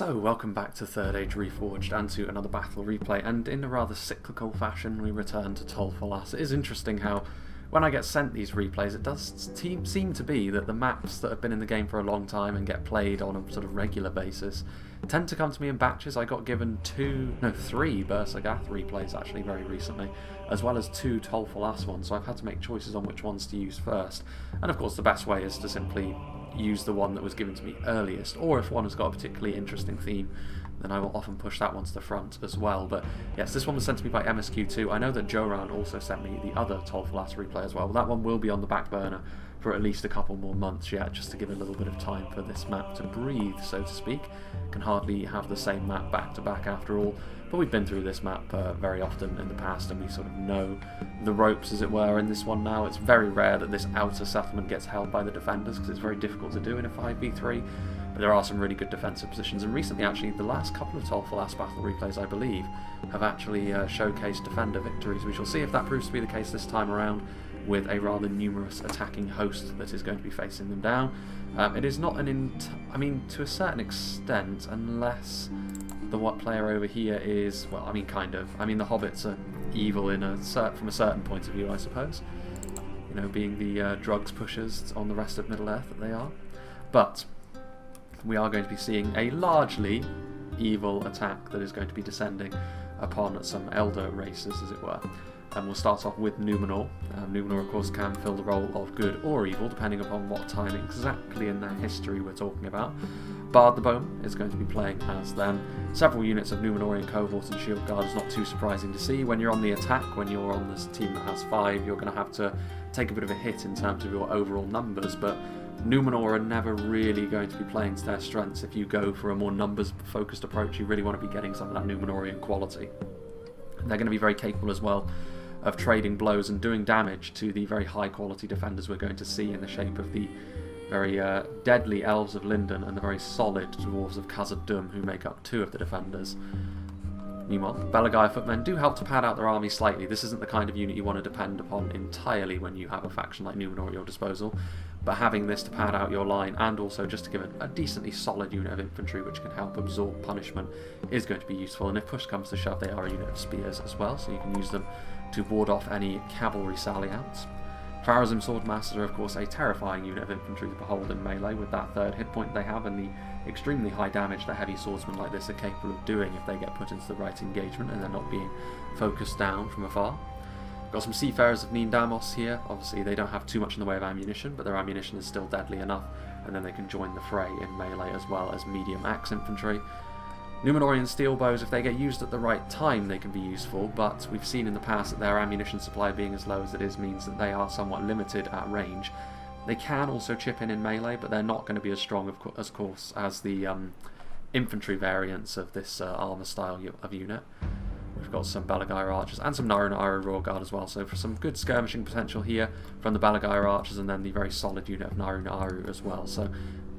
So, welcome back to Third Age Reforged and to another battle replay, and in a rather cyclical fashion we return to Tol Falas. It is interesting how when I get sent these replays it does seem to be that the maps that have been in the game for a long time and get played on a sort of regular basis tend to come to me in batches. I got given three Bersergath replays actually very recently, as well as 2 Tol Falas ones, so I've had to make choices on which ones to use first. And of course the best way is to simply use the one that was given to me earliest, or if one has got a particularly interesting theme, then I will often push that one to the front as well. But yes, this one was sent to me by MSQ2. I know that Joran also sent me the other Tol Falas replay as well, but that one will be on the back burner for at least a couple more months yet, just to give a little bit of time for this map to breathe, so to speak. Can hardly have the same map back to back after all, but we've been through this map very often in the past and we sort of know the ropes, as it were, in this one now. It's very rare that this outer settlement gets held by the defenders because it's very difficult to do in a 5v3, but there are some really good defensive positions, and recently actually the last couple of Tol Falas battle replays, I believe, have actually showcased defender victories. We shall see if that proves to be the case this time around, with a rather numerous attacking host that is going to be facing them down. It is not I mean, to a certain extent, unless the player over here is, well, I mean, kind of. I mean, the hobbits are evil from a certain point of view, I suppose. You know, being the drugs pushers on the rest of Middle-earth that they are. But we are going to be seeing a largely evil attack that is going to be descending upon some elder races, as it were. And we'll start off with Numenor. Numenor, of course, can fill the role of good or evil, depending upon what time exactly in their history we're talking about. Bard the Bone is going to be playing as them. Several units of Numenorian cohort and shield guard is not too surprising to see. When you're on the attack, when you're on this team that has 5, you're going to have to take a bit of a hit in terms of your overall numbers, but Numenor are never really going to be playing to their strengths. If you go for a more numbers-focused approach, you really want to be getting some of that Numenorian quality. They're going to be very capable as well of trading blows and doing damage to the very high quality defenders we're going to see in the shape of the very deadly elves of Lindon and the very solid dwarves of Khazad-Dum, who make up 2 of the defenders. Meanwhile, the Belagaya footmen do help to pad out their army slightly. This isn't the kind of unit you want to depend upon entirely when you have a faction like Numenor at your disposal, but having this to pad out your line and also just to give it a decently solid unit of infantry which can help absorb punishment is going to be useful. And if push comes to shove, they are a unit of spears as well, so you can use them to ward off any cavalry sally-outs. Farazim Swordmasters are of course a terrifying unit of infantry to behold in melee, with that 3rd hit point they have and the extremely high damage that heavy swordsmen like this are capable of doing if they get put into the right engagement and they're not being focused down from afar. Got some Seafarers of Nindamos here. Obviously they don't have too much in the way of ammunition, but their ammunition is still deadly enough, and then they can join the fray in melee as well as medium axe infantry. Numenorian steel bows, if they get used at the right time, they can be useful, but we've seen in the past that their ammunition supply being as low as it is means that they are somewhat limited at range. They can also chip in melee, but they're not going to be as strong, of course, as the infantry variants of this armour style of unit. We've got some Belagaya archers and some Naru Naru Royal Guard as well, so for some good skirmishing potential here from the Belagaya archers, and then the very solid unit of Naru Naru as well. So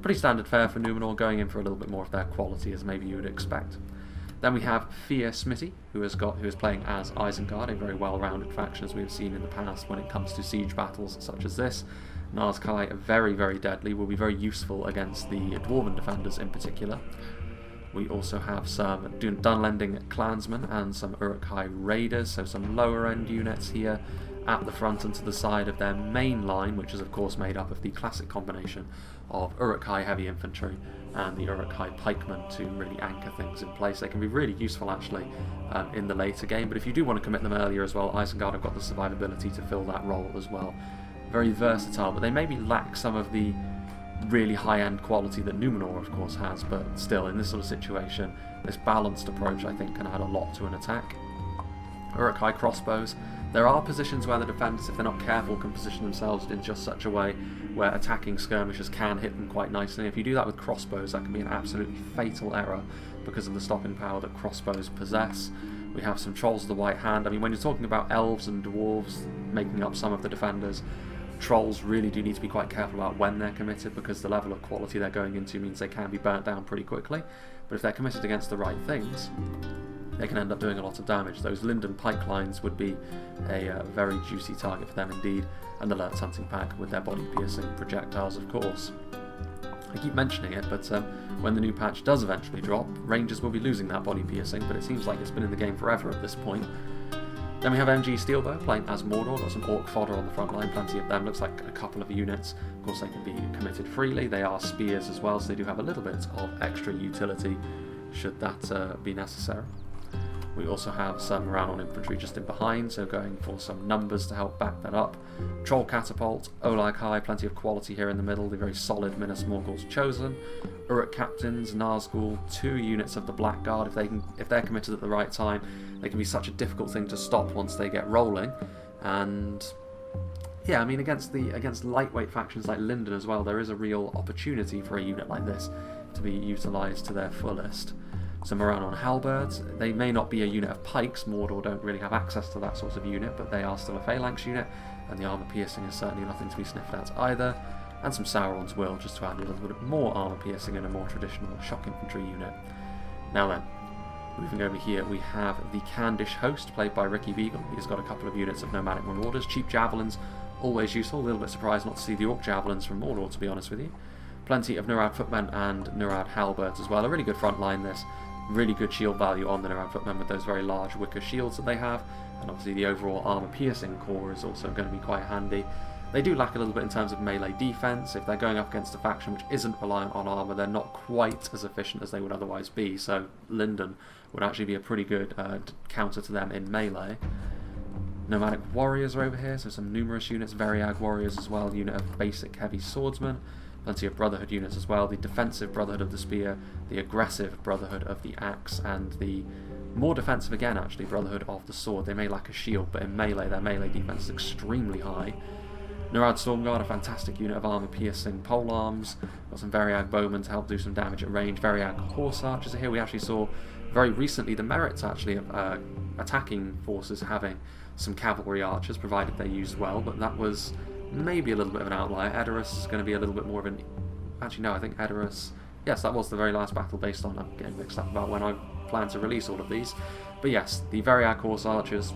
pretty standard fare for Numenor, going in for a little bit more of their quality as maybe you would expect. Then we have Fia Smithy, who is playing as Isengard, a very well-rounded faction as we've seen in the past when it comes to siege battles such as this. Nazkai, very, very deadly, will be very useful against the Dwarven defenders in particular. We also have some Dunlending clansmen and some Uruk-hai raiders, so some lower end units here at the front and to the side of their main line, which is of course made up of the classic combination of Uruk-hai heavy infantry and the Uruk-hai pikemen to really anchor things in place. They can be really useful actually in the later game, but if you do want to commit them earlier as well, Isengard have got the survivability to fill that role as well. Very versatile, but they maybe lack some of the really high-end quality that Numenor of course has, but still in this sort of situation this balanced approach I think can add a lot to an attack. Uruk-hai crossbows, there are positions where the defenders, if they're not careful, can position themselves in just such a way where attacking skirmishers can hit them quite nicely. If you do that with crossbows, that can be an absolutely fatal error because of the stopping power that crossbows possess. We have some Trolls of the White Hand. I mean, when you're talking about elves and dwarves making up some of the defenders, Trolls really do need to be quite careful about when they're committed, because the level of quality they're going into means they can be burnt down pretty quickly. But if they're committed against the right things, they can end up doing a lot of damage. Those Lindon pike lines would be a very juicy target for them indeed, and the Lurtz hunting pack with their body piercing projectiles of course. I keep mentioning it, but when the new patch does eventually drop, Rangers will be losing that body piercing, but it seems like it's been in the game forever at this point. Then we have MG Steelbow playing as Mordor, got some Orc fodder on the front line, plenty of them, looks like a couple of units. Of course they can be committed freely, they are spears as well, so they do have a little bit of extra utility should that be necessary. We also have some Morannon infantry just in behind, so going for some numbers to help back that up. Troll Catapult, Olag High, plenty of quality here in the middle, the very solid Minas Morgul's chosen. Uruk Captains, Nazgul, 2 units of the Blackguard. If they're committed at the right time, they can be such a difficult thing to stop once they get rolling. And yeah, I mean against lightweight factions like Lindon as well, there is a real opportunity for a unit like this to be utilised to their fullest. Some Morannon Halberds, they may not be a unit of pikes, Mordor don't really have access to that sort of unit, but they are still a phalanx unit, and the armour piercing is certainly nothing to be sniffed at either. And some Sauron's Will, just to add a little bit more armour piercing and a more traditional shock infantry unit. Now then, moving over here, we have the Candish Host, played by Ricky Beagle. He's got a couple of units of Nomadic Warriors, cheap javelins, always useful. A little bit surprised not to see the Orc javelins from Mordor, to be honest with you. Plenty of Nurad footmen and Nurad halberds as well. A really good front line, this. Really good shield value on the Nurad footmen with those very large wicker shields that they have, and obviously the overall armour piercing core is also going to be quite handy. They do lack a little bit in terms of melee defense. If they're going up against a faction which isn't reliant on armour, they're not quite as efficient as they would otherwise be, so Lindon would actually be a pretty good counter to them in melee. Nomadic Warriors are over here, so some numerous units. Variag Warriors as well, unit of basic heavy swordsmen. Plenty of Brotherhood units as well, the defensive Brotherhood of the Spear, the aggressive Brotherhood of the Axe, and the more defensive again actually, Brotherhood of the Sword. They may lack a shield, but in melee, their melee defense is extremely high. Nurad Stormguard, a fantastic unit of armour-piercing polearms. Got some Variag Bowmen to help do some damage at range. Variag Horse Archers are here. We actually saw very recently the merits actually of attacking forces having some cavalry archers, provided they used well, but that was maybe a little bit of an outlier. Edoras is going to be a little bit more of an... Actually, no, I think Edoras... Yes, that was the very last battle based on... I'm getting mixed up about when I plan to release all of these. But yes, the Variag Horse Archers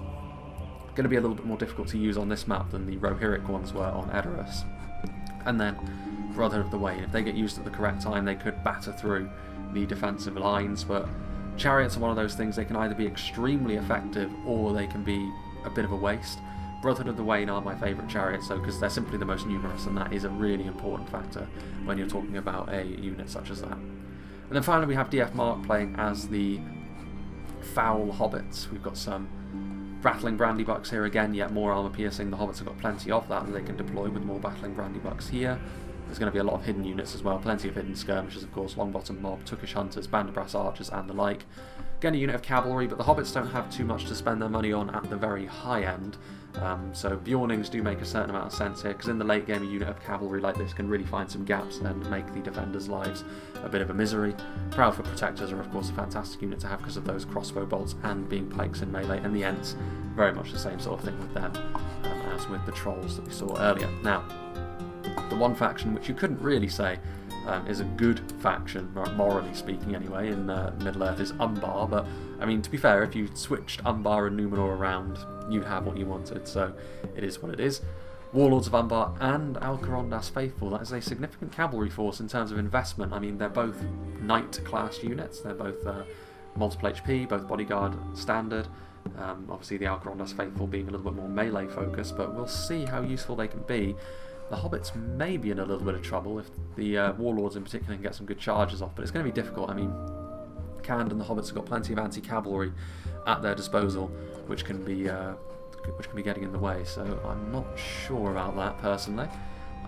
going to be a little bit more difficult to use on this map than the Rohirric ones were on Edoras. And then Brotherhood of the Wayne. If they get used at the correct time, they could batter through the defensive lines, but chariots are one of those things. They can either be extremely effective or they can be a bit of a waste. Brotherhood of the Wayne are my favourite chariots, though, because they're simply the most numerous, and that is a really important factor when you're talking about a unit such as that. And then finally we have DF Mark playing as the Foul Hobbits. We've got some Rattling Brandybucks here again, yet more armour piercing. The Hobbits have got plenty of that, and they can deploy with more Battling Brandybucks here. There's going to be a lot of hidden units as well, plenty of hidden skirmishers, of course, Longbottom Mob, Tookish Hunters, Banderbrass Archers, and the like. Again, a unit of cavalry, but the Hobbits don't have too much to spend their money on at the very high end. So Bjornings do make a certain amount of sense here, because in the late game a unit of cavalry like this can really find some gaps and make the defenders' lives a bit of a misery. Proudfoot Protectors are of course a fantastic unit to have because of those crossbow bolts and being pikes in melee, and the Ents, very much the same sort of thing with them as with the Trolls that we saw earlier. Now, the one faction which you couldn't really say is a good faction, morally speaking anyway, in Middle-earth is Umbar, but I mean, to be fair, if you switched Umbar and Numenor around, you'd have what you wanted, so it is what it is. Warlords of Umbar and Alcarondas Faithful, that is a significant cavalry force in terms of investment. I mean, they're both knight-class units, they're both multiple HP, both bodyguard standard. Obviously the Alcarondas Faithful being a little bit more melee focused, but we'll see how useful they can be. The Hobbits may be in a little bit of trouble if the Warlords in particular can get some good charges off, but it's going to be difficult. I mean, Khand and the Hobbits have got plenty of anti-cavalry at their disposal, which can be getting in the way, so I'm not sure about that personally.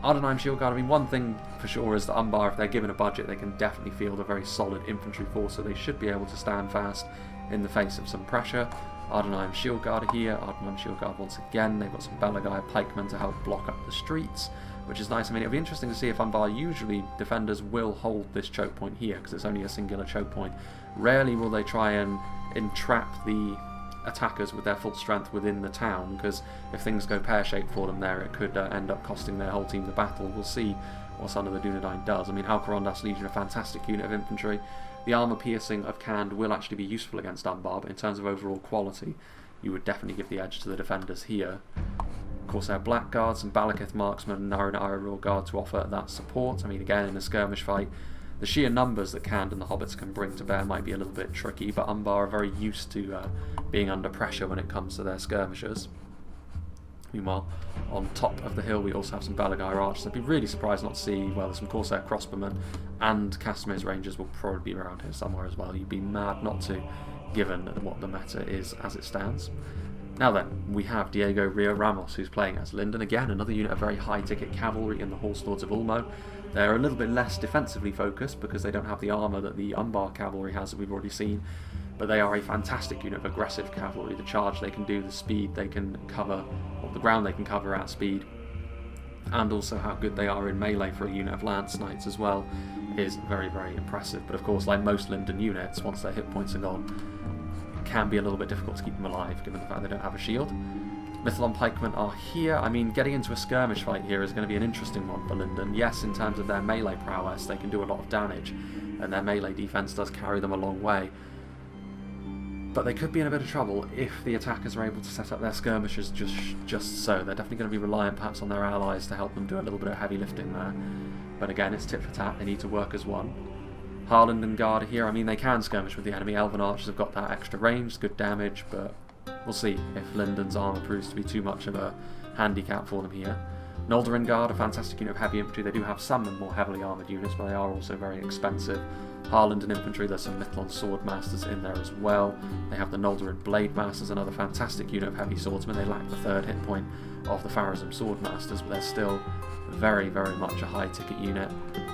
Ardenheim Shield Guard, I mean, one thing for sure is that Umbar, if they're given a budget, they can definitely field a very solid infantry force, so they should be able to stand fast in the face of some pressure. Ardenheim Shield Guard here, Ardenheim Shield Guard once again, they've got some Belagai pikemen to help block up the streets, which is nice. I mean, it'll be interesting to see if Umbar, usually defenders will hold this choke point here, because it's only a singular choke point. Rarely will they try and entrap the attackers with their full strength within the town, because if things go pear-shaped for them there, it could end up costing their whole team the battle. We'll see what Son of the Dunedain does. I mean, Alcarondas Legion, a fantastic unit of infantry. The armour piercing of Khand will actually be useful against Umbar, but in terms of overall quality, you would definitely give the edge to the defenders here. Corsair Blackguard, some Balakith Marksmen, and Naran Iroh Guard to offer that support. I mean, again, in a skirmish fight, the sheer numbers that Khand and the Hobbits can bring to bear might be a little bit tricky, but Umbar are very used to being under pressure when it comes to their skirmishers. Meanwhile, on top of the hill we also have some Balagai archers. I'd be really surprised not to see, well, there's some Corsair crossbowmen, and Castamir's Rangers will probably be around here somewhere as well. You'd be mad not to, given what the meta is as it stands. Now then, we have Diego Rio Ramos, who's playing as Lindon. Again, another unit of very high-ticket cavalry in the Horse Lords of Ulmo. They're a little bit less defensively focused because they don't have the armour that the Umbar cavalry has that we've already seen, but they are a fantastic unit of aggressive cavalry. The charge they can do, the speed they can cover, or the ground they can cover at speed, and also how good they are in melee for a unit of Lance Knights as well is very, very impressive. But of course, like most Lindon units, once their hit points are gone, it can be a little bit difficult to keep them alive, given the fact they don't have a shield. Mithlon pikemen are here. I mean, getting into a skirmish fight here is going to be an interesting one for Lindon. Yes, in terms of their melee prowess, they can do a lot of damage, and their melee defense does carry them a long way. But they could be in a bit of trouble if the attackers are able to set up their skirmishers just so. They're definitely going to be reliant perhaps on their allies to help them do a little bit of heavy lifting there. But again, it's tit for tat. They need to work as one. Harland and Guard are here. I mean, they can skirmish with the enemy. Elven archers have got that extra range, good damage, but we'll see if Lindon's armour proves to be too much of a handicap for them here. Noldorin Guard, a fantastic unit of heavy infantry. They do have some more heavily armoured units, but they are also very expensive. Harland and infantry, there's some Mithlon sword masters in there as well. They have the Noldorin blade masters, another fantastic unit of heavy swordsmen. They lack the third hit point of the Pharazim sword masters, but they're still very, very much a high ticket unit.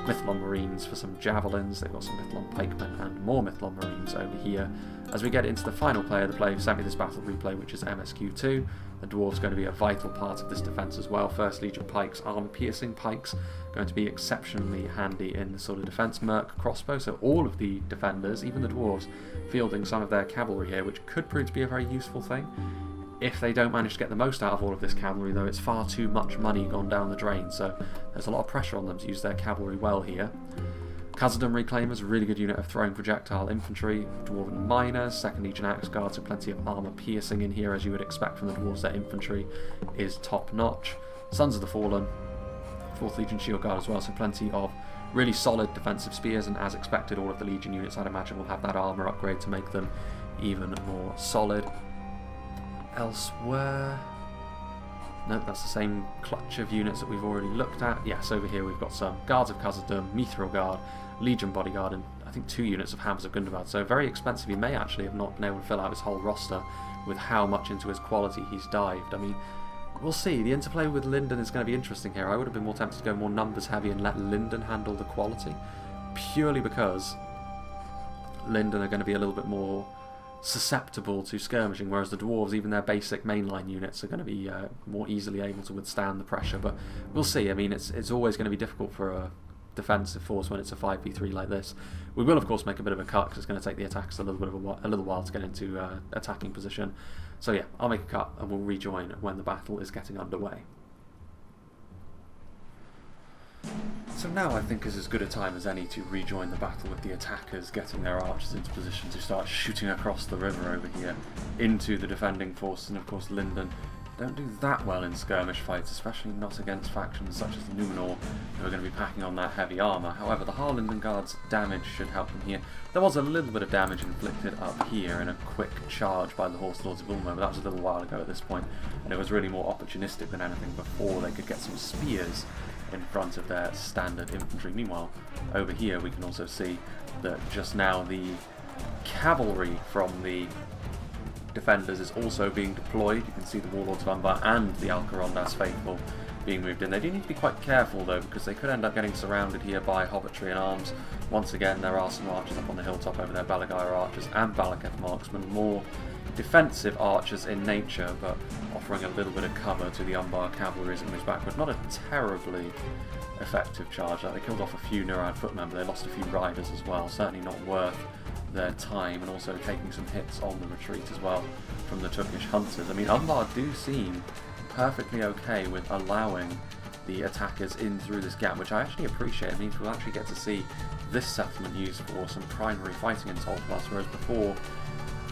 Mithlon marines for some javelins. They've got some Mithlon pikemen and more Mithlon marines over here. As we get into the final player, the player who sent me this battle replay, which is MSQ2, the dwarves going to be a vital part of this defence as well. First Legion pikes, armour-piercing pikes, going to be exceptionally handy in the sort of defence. Merc crossbow, so all of the defenders, even the dwarves, fielding some of their cavalry here, which could prove to be a very useful thing. If they don't manage to get the most out of all of this cavalry, though, it's far too much money gone down the drain, so there's a lot of pressure on them to use their cavalry well here. Khazad-Dum Reclaimers, a really good unit of throwing projectile infantry. Dwarven Miners, 2nd Legion Axe Guards, so plenty of armour piercing in here as you would expect from the dwarves. Their infantry is top notch. Sons of the Fallen, 4th Legion Shield Guard as well, so plenty of really solid defensive spears, and as expected all of the Legion units I'd imagine will have that armour upgrade to make them even more solid. Elsewhere, no, that's the same clutch of units that we've already looked at. Yes, over here we've got some Guards of Khazad-Dum, Mithril Guard, Legion Bodyguard, and I think 2 units of Hammers of Gundabad. So very expensive. He may actually have not been able to fill out his whole roster with how much into his quality he's dived. I mean, we'll see. The interplay with Lindon is going to be interesting here. I would have been more tempted to go more numbers heavy and let Lindon handle the quality, purely because Lindon are going to be a little bit more susceptible to skirmishing, whereas the dwarves, even their basic mainline units, are going to be more easily able to withstand the pressure. But we'll see. I mean, it's always going to be difficult for a defensive force when it's a 5v3 like this. We will of course make a bit of a cut because it's going to take the attackers a little while to get into attacking position. So yeah, I'll make a cut and we'll rejoin when the battle is getting underway. So now I think is as good a time as any to rejoin the battle with the attackers getting their archers into position to start shooting across the river over here into the defending forces. And of course Lindon don't do that well in skirmish fights, especially not against factions such as the Numenor, who are going to be packing on that heavy armour. However, the Harland and Guard's damage should help them here. There was a little bit of damage inflicted up here in a quick charge by the Horse Lords of Ulmo, but that was a little while ago at this point, and it was really more opportunistic than anything before they could get some spears in front of their standard infantry. Meanwhile, over here we can also see that just now the cavalry from the defenders is also being deployed. You can see the Warlords of Umbar and the Alcarondas Faithful being moved in. They do need to be quite careful though, because they could end up getting surrounded here by hobbitry and arms. Once again, there are some archers up on the hilltop over there, Balagair archers and Balaketh marksmen, more defensive archers in nature, but offering a little bit of cover to the Umbar cavalry as it moves backward. Not a terribly effective charge. They killed off a few Nurad footmen, but they lost a few riders as well. Certainly not worth their time, and also taking some hits on the retreat as well from the Turkish hunters. I mean, Umbar do seem perfectly okay with allowing the attackers in through this gap, which I actually appreciate. It means we'll actually get to see this settlement used for some primary fighting in Tolflas, whereas before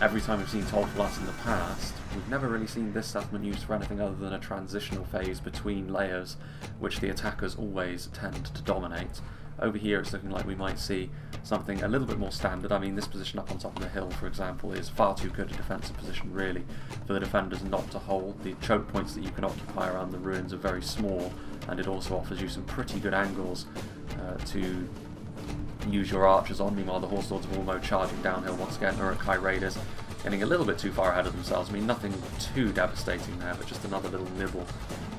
every time we've seen Tolfalas in the past, we've never really seen this settlement used for anything other than a transitional phase between layers, which the attackers always tend to dominate. Over here it's looking like we might see something a little bit more standard. I mean, this position up on top of the hill, for example, is far too good a defensive position, really, for the defenders not to hold. The choke points that you can occupy around the ruins are very small, and it also offers you some pretty good angles to use your archers on. Meanwhile, the Horse Lords of Ormo charging downhill once again. Uruk-hai Raiders getting a little bit too far ahead of themselves. I mean, nothing too devastating there, but just another little nibble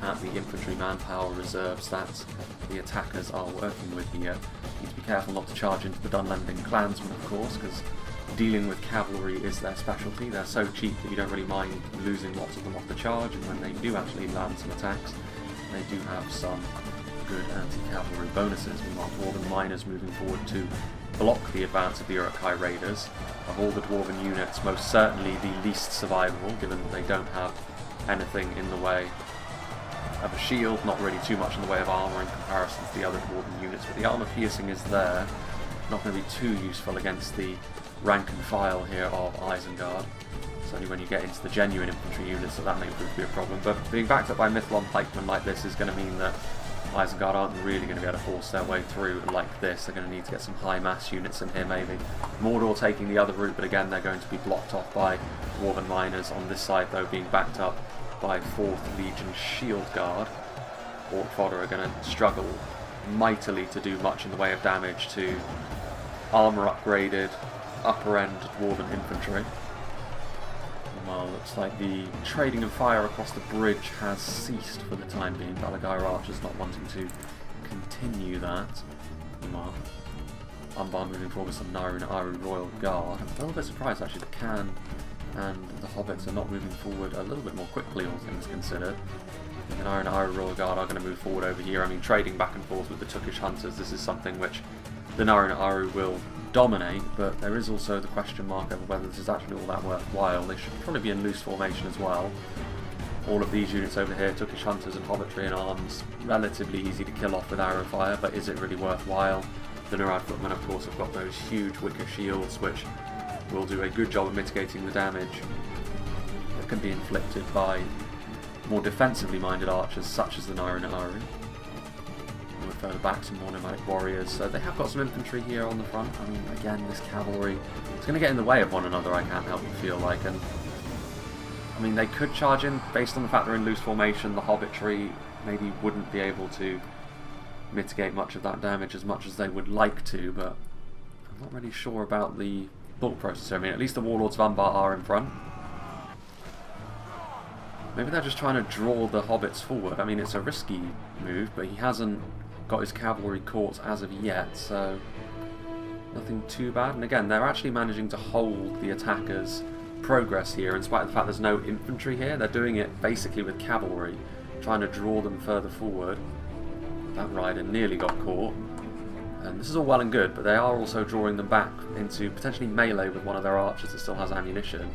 at the infantry manpower reserves that the attackers are working with here. Need to be careful not to charge into the Dunlending clansmen, of course, because dealing with cavalry is their specialty. They're so cheap that you don't really mind losing lots of them off the charge, and when they do actually land some attacks, they do have some good anti-cavalry bonuses. Meanwhile, Dwarven miners moving forward to block the advance of the Uruk-hai Raiders. Of all the Dwarven units, most certainly the least survivable, given that they don't have anything in the way of a shield, not really too much in the way of armour in comparison to the other Dwarven units, but the armour piercing is there. Not going to be too useful against the rank and file here of Isengard. It's only when you get into the genuine infantry units that may prove to be a problem, but being backed up by Mithlon pikemen like this is going to mean that Isengard aren't really going to be able to force their way through like this. They're going to need to get some high mass units in here maybe. Mordor taking the other route, but again they're going to be blocked off by Dwarven miners. On this side though, being backed up by 4th Legion Shield Guard. Orc fodder are going to struggle mightily to do much in the way of damage to armour upgraded upper end Dwarven infantry. Well, looks like the trading of fire across the bridge has ceased for the time being. Balagyr archers not wanting to continue that. Umbar moving forward with some Naru Royal Guard. I'm a little bit surprised actually that Khan and the Hobbits are not moving forward a little bit more quickly, all things considered. The Naru Royal Guard are going to move forward over here. I mean, trading back and forth with the Turkish hunters, this is something which the Naru will dominate, but there is also the question mark over whether this is actually all that worthwhile. They should probably be in loose formation as well. All of these units over here, Turkish hunters and hobbitry and arms, relatively easy to kill off with arrow fire, but is it really worthwhile? The Nurad footmen, of course, have got those huge wicker shields which will do a good job of mitigating the damage that can be inflicted by more defensively minded archers such as the Naru. Further back, some more Nomadic Warriors. So they have got some infantry here on the front. I mean, again, this cavalry is going to get in the way of one another, I can't help but feel like. And I mean, they could charge in based on the fact they're in loose formation. The hobbitry maybe wouldn't be able to mitigate much of that damage as much as they would like to, but I'm not really sure about the thought process. I mean, at least the Warlords of Umbar are in front. Maybe they're just trying to draw the hobbits forward. I mean, it's a risky move, but he hasn't got his cavalry caught as of yet, so nothing too bad. And again, they're actually managing to hold the attackers' progress here, in spite of the fact there's no infantry here. They're doing it basically with cavalry, trying to draw them further forward. That rider nearly got caught. And this is all well and good, but they are also drawing them back into potentially melee with one of their archers that still has ammunition.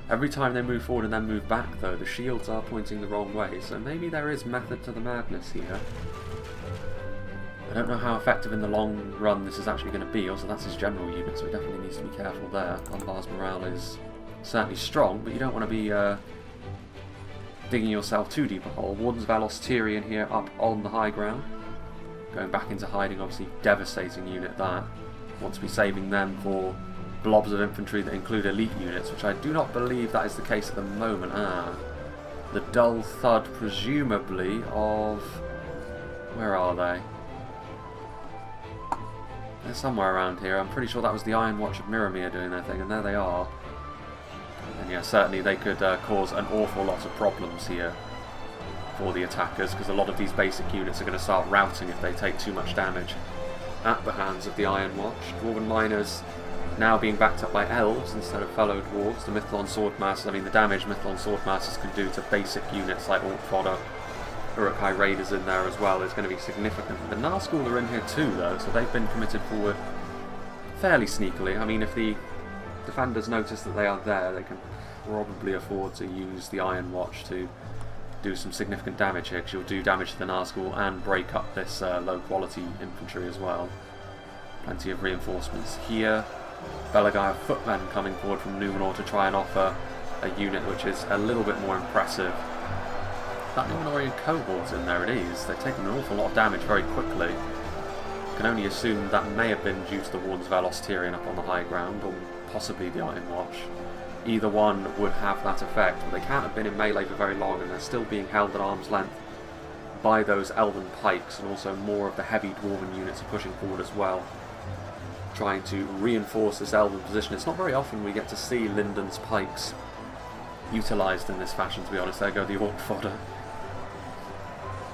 Every time they move forward and then move back, though, the shields are pointing the wrong way, so maybe there is method to the madness here. I don't know how effective in the long run this is actually going to be. Also, that's his general unit, so he definitely needs to be careful there. Umbar's morale is certainly strong, but you don't want to be digging yourself too deep a hole. Wardens of Alos Tyrion here up on the high ground. Going back into hiding, obviously devastating unit that. Want to be saving them for blobs of infantry that include elite units, which I do not believe that is the case at the moment. The dull thud, presumably, of... where are they? They're somewhere around here. I'm pretty sure that was the Iron Watch of Miramir doing their thing, and there they are. And yeah, certainly they could cause an awful lot of problems here for the attackers, because a lot of these basic units are going to start routing if they take too much damage at the hands of the Iron Watch. Dwarven miners now being backed up by elves instead of fellow dwarves. The Mithlon Swordmasters, I mean the damage Mithlon Swordmasters can do to basic units like Orc Fodder, Uruk-hai Raiders in there as well is going to be significant. The Nazgul are in here too though, so they've been committed forward fairly sneakily. I mean, if the defenders notice that they are there, they can probably afford to use the Iron Watch to do some significant damage here, because you'll do damage to the Nazgul and break up this low quality infantry as well. Plenty of reinforcements here. Belagai have footmen coming forward from Numenor to try and offer a unit which is a little bit more impressive. That Numenorian cohort in there, it is. They've taken an awful lot of damage very quickly. Can only assume that may have been due to the Wardens of Elos Tyrion up on the high ground, or possibly the Iron Watch. Either one would have that effect, but they can't have been in melee for very long, and they're still being held at arm's length by those elven pikes, and also more of the heavy dwarven units are pushing forward as well, trying to reinforce this elven position. It's not very often we get to see Lindon's pikes utilised in this fashion, to be honest. There go the orc fodder.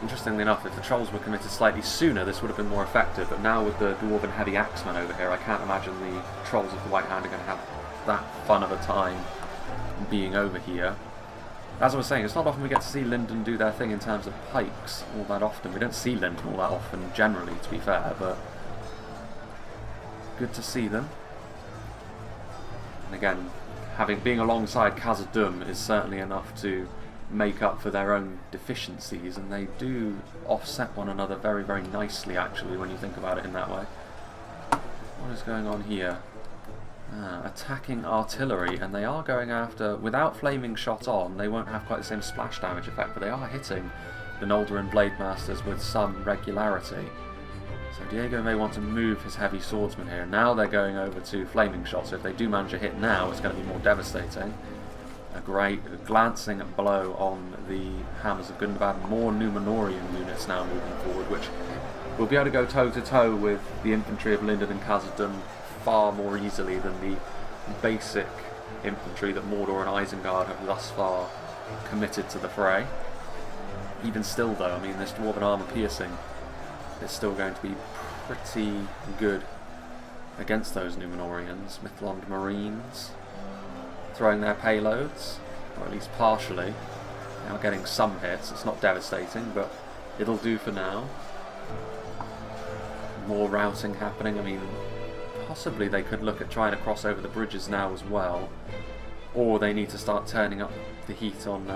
Interestingly enough, if the trolls were committed slightly sooner, this would have been more effective, but now with the dwarven heavy axemen over here, I can't imagine the trolls of the White Hand are going to have that fun of a time being over here. As I was saying, it's not often we get to see Lindon do their thing in terms of pikes all that often. We don't see Lindon all that often, generally, to be fair, but good to see them. And again, being alongside Khazad-Dum is certainly enough to make up for their own deficiencies, and they do offset one another very, very nicely, actually, when you think about it in that way. What is going on here? Attacking artillery, and they are going after, without flaming shot on, they won't have quite the same splash damage effect, but they are hitting the Noldoran Blade Masters with some regularity. So Diego may want to move his heavy swordsman here. Now they're going over to flaming shots, so if they do manage a hit now, it's going to be more devastating. A great glancing blow on the Hammers of Gundabad. More Numenorian units now moving forward, which will be able to go toe-to-toe with the infantry of Lindon and Khazad-Dum far more easily than the basic infantry that Mordor and Isengard have thus far committed to the fray. Even still, though, I mean, this Dwarven armour piercing is still going to be pretty good against those Numenorians. Mithlond Marines throwing their payloads, or at least partially. Now getting some hits. It's not devastating, but it'll do for now. More routing happening. I mean, possibly they could look at trying to cross over the bridges now as well, or they need to start turning up the heat on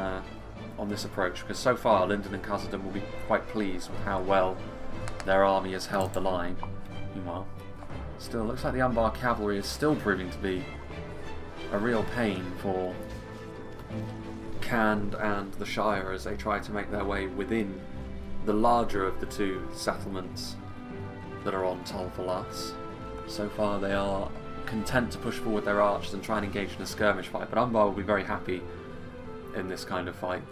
this approach, because so far Lindon and Khazad-Dum will be quite pleased with how well their army has held the line. Meanwhile, still looks like the Umbar cavalry is still proving to be a real pain for Khand and the Shire as they try to make their way within the larger of the two settlements that are on Tol Falas. So far they are content to push forward their archers and try and engage in a skirmish fight, but Umbar will be very happy in this kind of fight.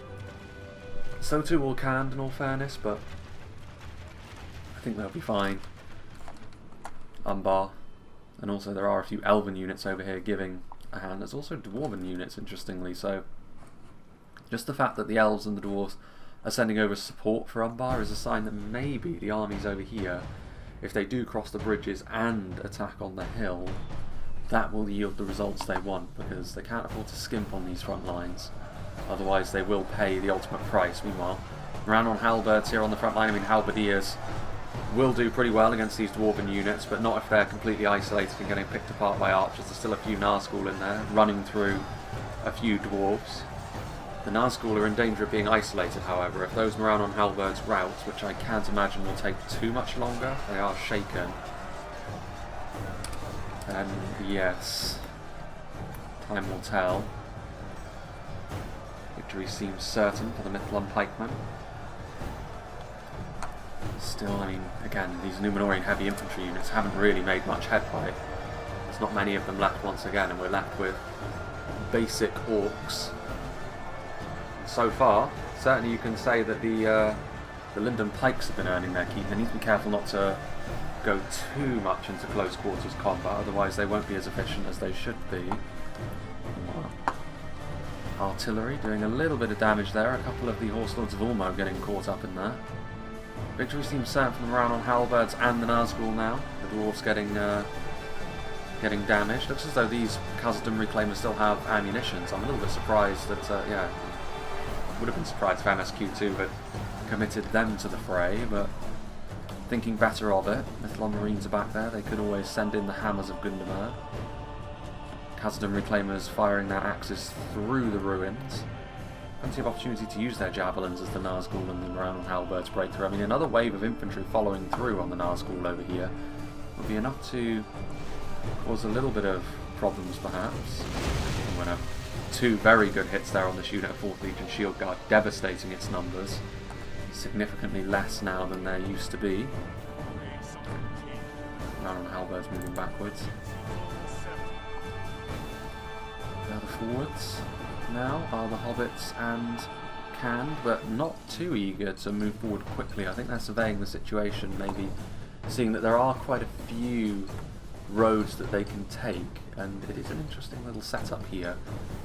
So too will Khand, in all fairness, but I think they'll be fine. Umbar. And also there are a few elven units over here giving a hand. There's also dwarven units, interestingly, so just the fact that the elves and the dwarves are sending over support for Umbar is a sign that maybe the armies over here, if they do cross the bridges and attack on the hill, that will yield the results they want, because they can't afford to skimp on these front lines. Otherwise they will pay the ultimate price. Meanwhile, around on halberds here on the front line. I mean, halberdiers will do pretty well against these dwarven units, but not if they're completely isolated and getting picked apart by archers. There's still a few Nazgul in there, running through a few dwarves. The Nazgul are in danger of being isolated, however. If those Moran on halberds rout, which I can't imagine will take too much longer, they are shaken. And yes, time will tell. Victory seems certain for the Mithlond pikemen. Still, I mean, again, these Numenorian heavy infantry units haven't really made much headway. There's not many of them left once again, and we're left with basic orcs. So far, certainly you can say that the Lindon pikes have been earning their keep. They need to be careful not to go too much into close quarters combat, otherwise they won't be as efficient as they should be. Artillery doing a little bit of damage there. A couple of the Horse Lords of Ulmo getting caught up in there. Victory seems certain from around on halberds and the Nazgul now. The dwarves getting damaged. Looks as though these Khazad-Dum reclaimers still have ammunition, so I'm a little bit surprised that, yeah, would have been surprised if MSQ2 had committed them to the fray, but thinking better of it. Mithlond Marines are back there. They could always send in the Hammers of Gundabad. Khazad-Dum reclaimers firing their axes through the ruins. Plenty of opportunity to use their javelins as the Nazgul and the Moran on halberds break through. I mean, another wave of infantry following through on the Nazgul over here would be enough to cause a little bit of problems perhaps. I'm going to 2 very good hits there on this unit of 4th Legion Shield Guard, devastating its numbers. Significantly less now than there used to be. Round on Halberds moving backwards. The other forwards now are the Hobbits and Canned, but not too eager to move forward quickly. I think they're surveying the situation, maybe seeing that there are quite a few roads that they can take, and it is an interesting little setup here.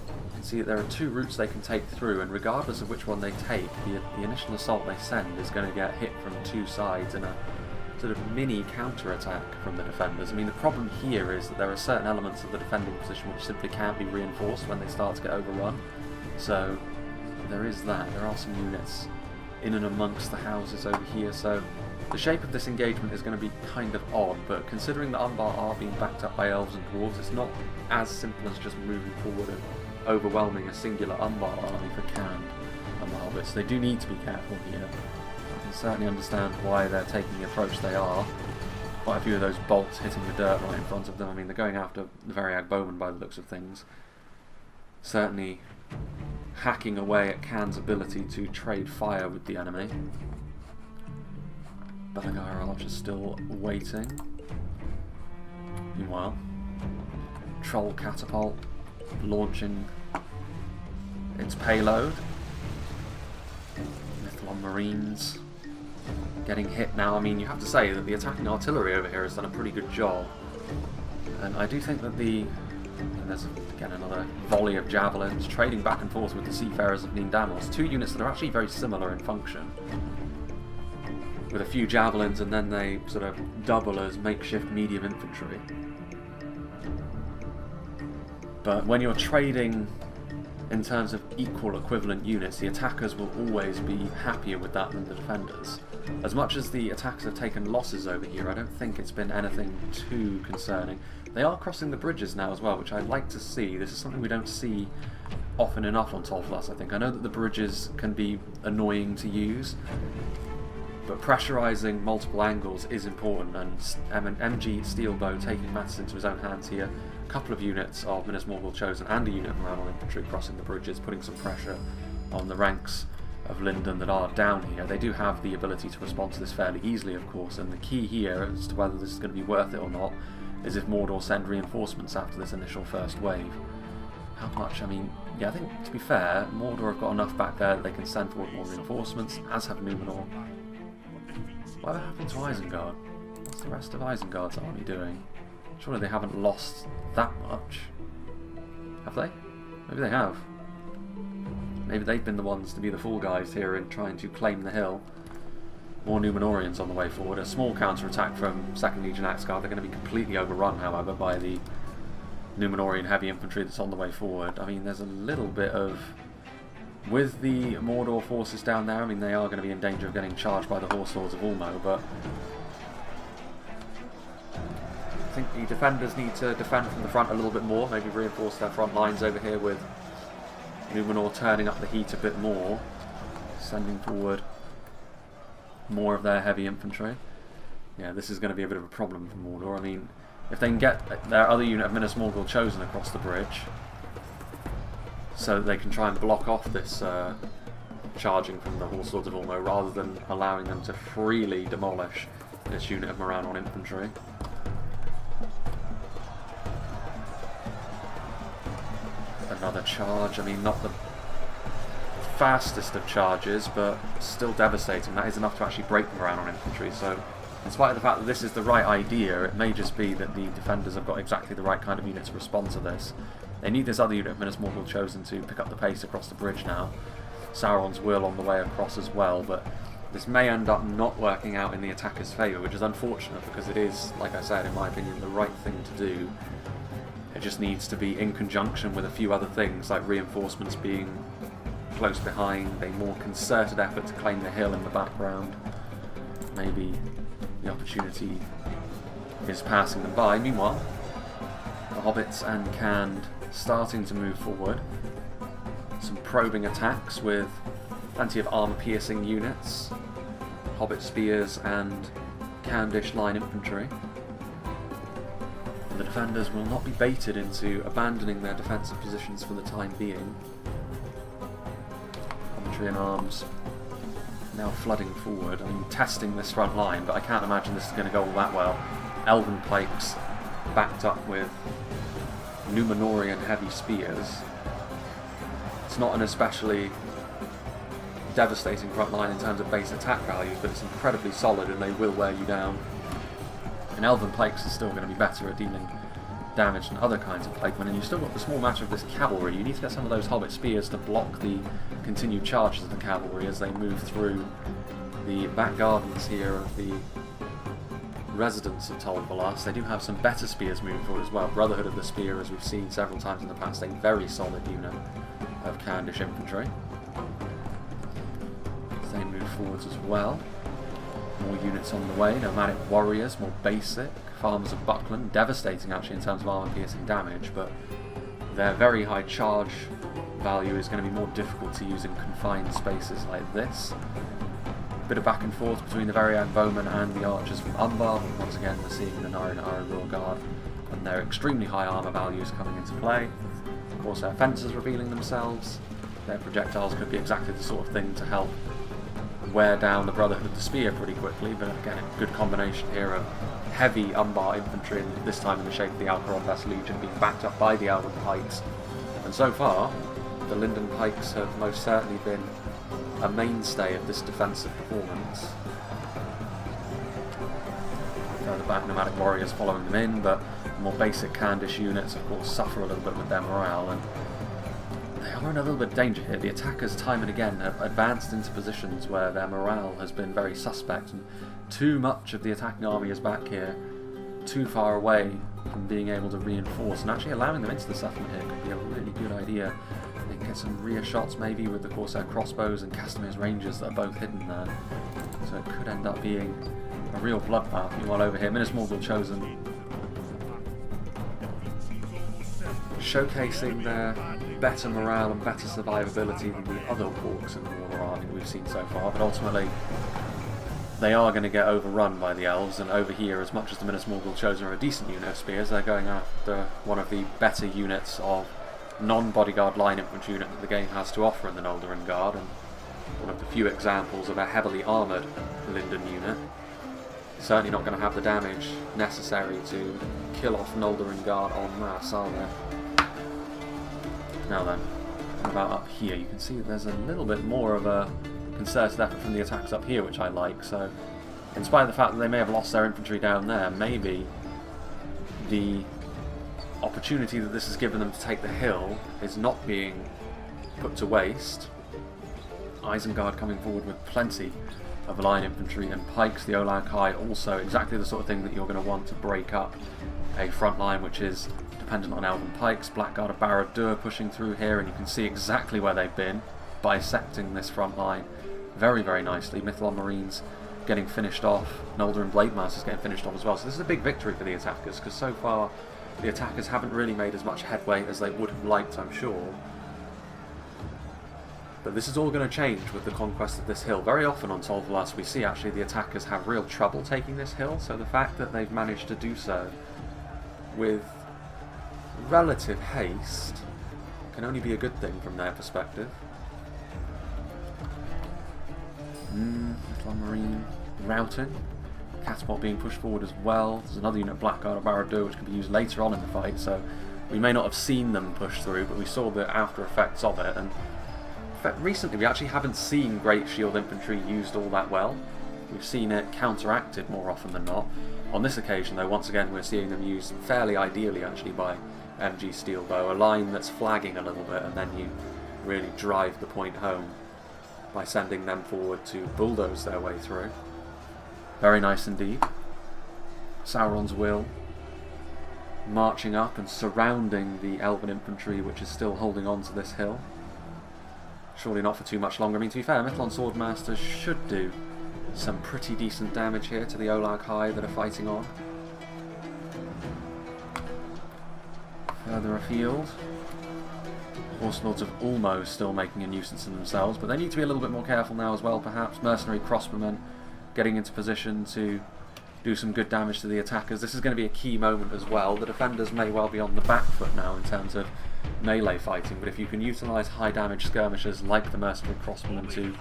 You can see that there are 2 routes they can take through, and regardless of which one they take, the initial assault they send is going to get hit from 2 sides in a sort of mini counter-attack from the defenders. I mean, the problem here is that there are certain elements of the defending position which simply can't be reinforced when they start to get overrun. So there is that. There are some units in and amongst the houses over here, so the shape of this engagement is going to be kind of odd, but considering the Umbar are being backed up by elves and dwarves, it's not as simple as just moving forward and overwhelming a singular Umbar army for Canned and the Hobbits. They do need to be careful here. I can certainly understand why they're taking the approach they are. Quite a few of those bolts hitting the dirt right in front of them. I mean, they're going after the Variag Bowman by the looks of things. Certainly hacking away at Canned's ability to trade fire with the enemy. Belagar Arch is still waiting. Meanwhile, Troll Catapult launching its payload. Mithlon Marines getting hit now. I mean, you have to say that the attacking artillery over here has done a pretty good job. And I do think that there's again another volley of javelins trading back and forth with the Seafarers of Nindamos. 2 units that are actually very similar in function, with a few javelins, and then they sort of double as makeshift medium infantry. But when you're trading in terms of equal equivalent units, the attackers will always be happier with that than the defenders. As much as the attackers have taken losses over here, I don't think it's been anything too concerning. They are crossing the bridges now as well, which I'd like to see. This is something we don't see often enough on Tolflas, I think. I know that the bridges can be annoying to use, but pressurising multiple angles is important, and MG Steelbow taking matters into his own hands here. A couple of units of Minas Morgul Chosen and a unit of Moranal Infantry crossing the bridges, putting some pressure on the ranks of Lindon that are down here. They do have the ability to respond to this fairly easily, of course, and the key here as to whether this is going to be worth it or not is if Mordor send reinforcements after this initial first wave. How much? I mean, yeah, I think, to be fair, Mordor have got enough back there that they can send forward more reinforcements, as have Numenor. Whatever happened to Isengard? What's the rest of Isengard's army doing? Surely they haven't lost that much. Have they? Maybe they have. Maybe they've been the ones to be the fall guys here in trying to claim the hill. More Numenorians on the way forward. A small counter-attack from 2nd Legion Axguard. They're going to be completely overrun, however, by the Numenorian heavy infantry that's on the way forward. I mean, there's a little bit of... With the Mordor forces down there, I mean, they are going to be in danger of getting charged by the Horse Lords of Ulmo, but I think the defenders need to defend from the front a little bit more, maybe reinforce their front lines over here with Numenor turning up the heat a bit more, sending forward more of their heavy infantry. Yeah, this is going to be a bit of a problem for Mordor. I mean, if they can get their other unit of Minas Morgul Chosen across the bridge, so that they can try and block off this charging from the Horse Lords of Ulmo, rather than allowing them to freely demolish this unit of Moranal infantry. Another charge. I mean, not the fastest of charges, but still devastating. That is enough to actually break the Moranal infantry, so in spite of the fact that this is the right idea, it may just be that the defenders have got exactly the right kind of unit to respond to this. They need this other unit of Minas Morgul Chosen to pick up the pace across the bridge now. Sauron's will on the way across as well, but this may end up not working out in the attacker's favour, which is unfortunate because it is, like I said, in my opinion, the right thing to do. It just needs to be in conjunction with a few other things, like reinforcements being close behind, a more concerted effort to claim the hill in the background. Maybe the opportunity is passing them by. Meanwhile, the Hobbits and Canned starting to move forward. Some probing attacks with plenty of armour-piercing units, Hobbit spears and Candish line infantry. The defenders will not be baited into abandoning their defensive positions for the time being. Infantry and arms now flooding forward. I mean, testing this front line, but I can't imagine this is going to go all that well. Elven pikes backed up with Numenorian heavy spears. It's not an especially devastating front line in terms of base attack values, but it's incredibly solid and they will wear you down. And Elven pikes are still going to be better at dealing damage than other kinds of pikemen, and you've still got the small matter of this cavalry. You need to get some of those hobbit spears to block the continued charges of the cavalry as they move through the back gardens here of the residents of Tol Valas. They do have some better spears moving forward as well. Brotherhood of the Spear, as we've seen several times in the past, a very solid unit of Khandish infantry. As they move forwards as well. More units on the way. Nomadic Warriors, more basic. Farmers of Buckland, devastating actually in terms of armor-piercing damage, but their very high charge value is going to be more difficult to use in confined spaces like this. Bit of back and forth between the Variag Bowmen and the archers from Umbar, but once again we're seeing the Royal Guard and their extremely high armour values coming into play. Of course, their fences revealing themselves. Their projectiles could be exactly the sort of thing to help wear down the Brotherhood of the Spear pretty quickly, but again, a good combination here of heavy Umbar infantry, and this time in the shape of the Alcaron-Vest Legion, being backed up by the Elven pikes. And so far, the Lindon pikes have most certainly been a mainstay of this defensive performance. Further back, Nomadic Warriors following them in, but more basic Khandish units, of course, suffer a little bit with their morale, and they are in a little bit of danger here. The attackers, time and again, have advanced into positions where their morale has been very suspect, and too much of the attacking army is back here, too far away from being able to reinforce, and actually allowing them into the settlement here could be a really good idea. They can get some rear shots maybe with the Corsair crossbows and Castamir's Rangers that are both hidden there, so it could end up being a real bloodbath. Meanwhile over here, Minas Morgul Chosen showcasing their better morale and better survivability than the other orcs in the Mordor army we've seen so far, but ultimately they are going to get overrun by the elves, and over here, as much as the Minas Morgul Chosen are a decent unit of spears, they're going after one of the better units of non-bodyguard line infantry unit that the game has to offer in the Noldorin Guard, and one of the few examples of a heavily armoured Lindon unit. Certainly not going to have the damage necessary to kill off Noldorin Guard en masse, are they? Now then, what about up here? You can see that there's a little bit more of a concerted effort from the attackers up here, which I like. So, in spite of the fact that they may have lost their infantry down there, maybe the opportunity that this has given them to take the hill is not being put to waste. Isengard coming forward with plenty of line infantry and pikes. The Olag High also exactly the sort of thing that you're going to want to break up a front line which is dependent on Elven pikes. Blackguard of Barad-dûr pushing through here, and you can see exactly where they've been, bisecting this front line very, very nicely. Mithlon Marines getting finished off, Noldorin Blade Masters getting finished off as well. So this is a big victory for the attackers, because so far the attackers haven't really made as much headway as they would have liked, I'm sure. But this is all going to change with the conquest of this hill. Very often on Tol Valas we see actually the attackers have real trouble taking this hill, so the fact that they've managed to do so with relative haste can only be a good thing from their perspective. Mithlon Marine routing. Catapult being pushed forward as well. There's another unit of Blackguard of Barad-dûr which can be used later on in the fight, so we may not have seen them push through, but we saw the after effects of it, and in fact, recently we actually haven't seen Great Shield Infantry used all that well. We've seen it counteracted more often than not. On this occasion though, once again we're seeing them used fairly ideally actually by MG Steelbow, a line that's flagging a little bit, and then you really drive the point home by sending them forward to bulldoze their way through. Very nice indeed. Sauron's Will marching up and surrounding the Elven infantry which is still holding on to this hill. Surely not for too much longer. I mean, to be fair, Mithlon Swordmasters should do some pretty decent damage here to the Olag High that are fighting on. Further afield, Horse Lords of Ulmo still making a nuisance of themselves, but they need to be a little bit more careful now as well, perhaps. Mercenary Crossbowmen getting into position to do some good damage to the attackers. This is going to be a key moment as well. The defenders may well be on the back foot now in terms of melee fighting, but if you can utilise high damage skirmishers like the mercenary crossbowmen to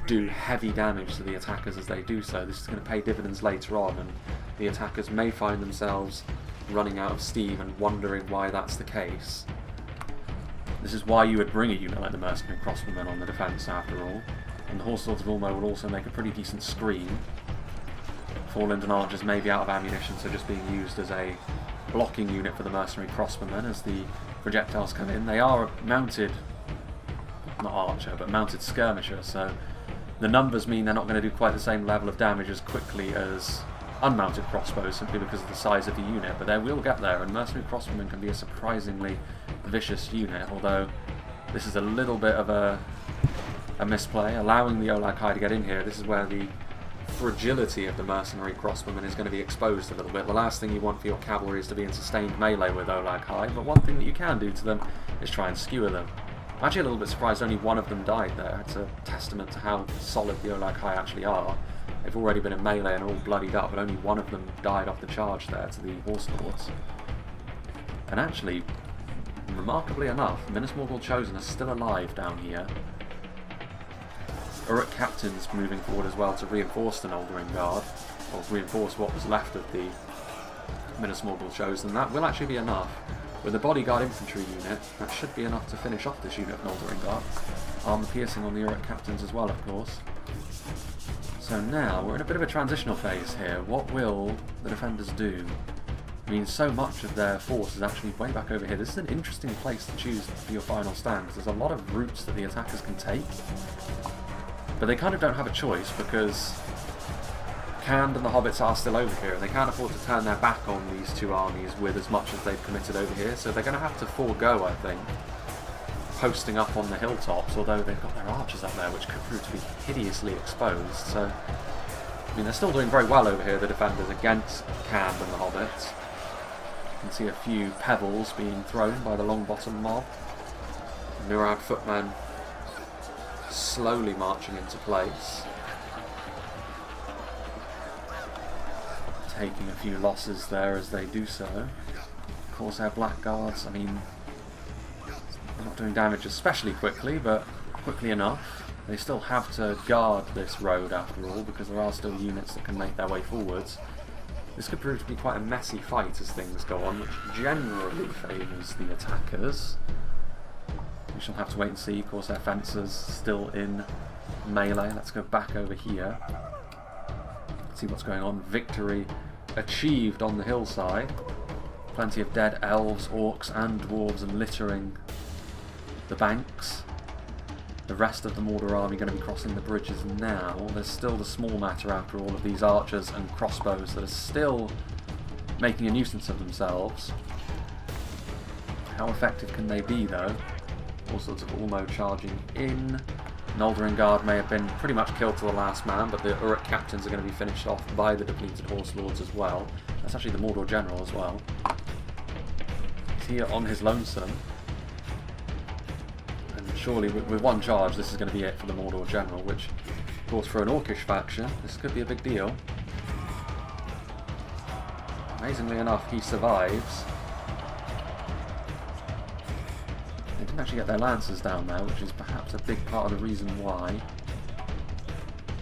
do heavy damage to the attackers as they do so, this is going to pay dividends later on, and the attackers may find themselves running out of steam and wondering why that's the case. This is why you would bring a unit like the mercenary crossbowmen on the defence after all, and the Horse Lords of Ulmo will also make a pretty decent screen. For Lindon archers may be out of ammunition, so just being used as a blocking unit for the mercenary crossbowmen as the projectiles come in. They are mounted, not archer, but mounted skirmisher, so the numbers mean they're not going to do quite the same level of damage as quickly as unmounted crossbows, simply because of the size of the unit, but they will get there, and mercenary crossbowmen can be a surprisingly vicious unit, although this is a little bit of a misplay, allowing the Olag High to get in here. This is where the fragility of the mercenary crossbowmen is going to be exposed a little bit. The last thing you want for your cavalry is to be in sustained melee with Olag High, but one thing that you can do to them is try and skewer them. I'm actually a little bit surprised only one of them died there. It's a testament to how solid the Olag High actually are. They've already been in melee and all bloodied up, but only one of them died off the charge there to the Horse Lords. And actually, remarkably enough, Minas Morgul Chosen are still alive down here. Uruk captains moving forward as well to reinforce the Noldorin Guard, or reinforce what was left of the Minas Morgul Chosen. That will actually be enough. With a bodyguard infantry unit, that should be enough to finish off this unit of Noldorin Guard. Armour piercing on the Uruk captains as well, of course. So now, we're in a bit of a transitional phase here. What will the defenders do? I mean, so much of their force is actually way back over here. This is an interesting place to choose for your final stand, because there's a lot of routes that the attackers can take. But they kind of don't have a choice, because Khand and the Hobbits are still over here, and they can't afford to turn their back on these two armies with as much as they've committed over here, so they're going to have to forego, I think, posting up on the hilltops, although they've got their archers up there, which could prove to be hideously exposed. So, I mean, they're still doing very well over here, the defenders, against Khand and the Hobbits. You can see a few pebbles being thrown by the Longbottom mob. Murad footmen slowly marching into place, taking a few losses there as they do so. Of course, their blackguards, I mean, they're not doing damage especially quickly, but quickly enough. They still have to guard this road after all, because there are still units that can make their way forwards. This could prove to be quite a messy fight as things go on, which generally favours the attackers. We shall have to wait and see. Of course, their fencers still in melee. Let's go back over here. See what's going on. Victory achieved on the hillside. Plenty of dead elves, orcs and dwarves littering the banks. The rest of the Mordor army going to be crossing the bridges now. There's still the small matter after all of these archers and crossbows that are still making a nuisance of themselves. How effective can they be though? All sorts of Ulmo charging in. Noldorin Guard may have been pretty much killed to the last man, but the Uruk captains are going to be finished off by the depleted Horse Lords as well. That's actually the Mordor General as well. He's here on his lonesome. And surely with one charge this is going to be it for the Mordor General, which of course for an Orcish faction this could be a big deal. Amazingly enough, he survives. They didn't actually get their lancers down there, which is perhaps a big part of the reason why.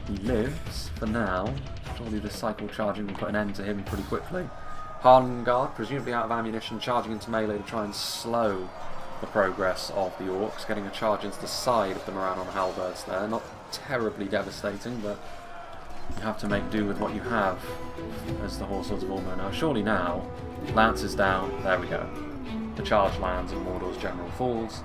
He lives, for now. Surely this cycle charging will put an end to him pretty quickly. Harlan Guard, presumably out of ammunition, charging into melee to try and slow the progress of the Orcs, getting a charge into the side of the Morannon halberds there. Not terribly devastating, but you have to make do with what you have as the Horse Lords of Ulmo. Now, surely now, lancers down, there we go. The charge lands and Mordor's general falls.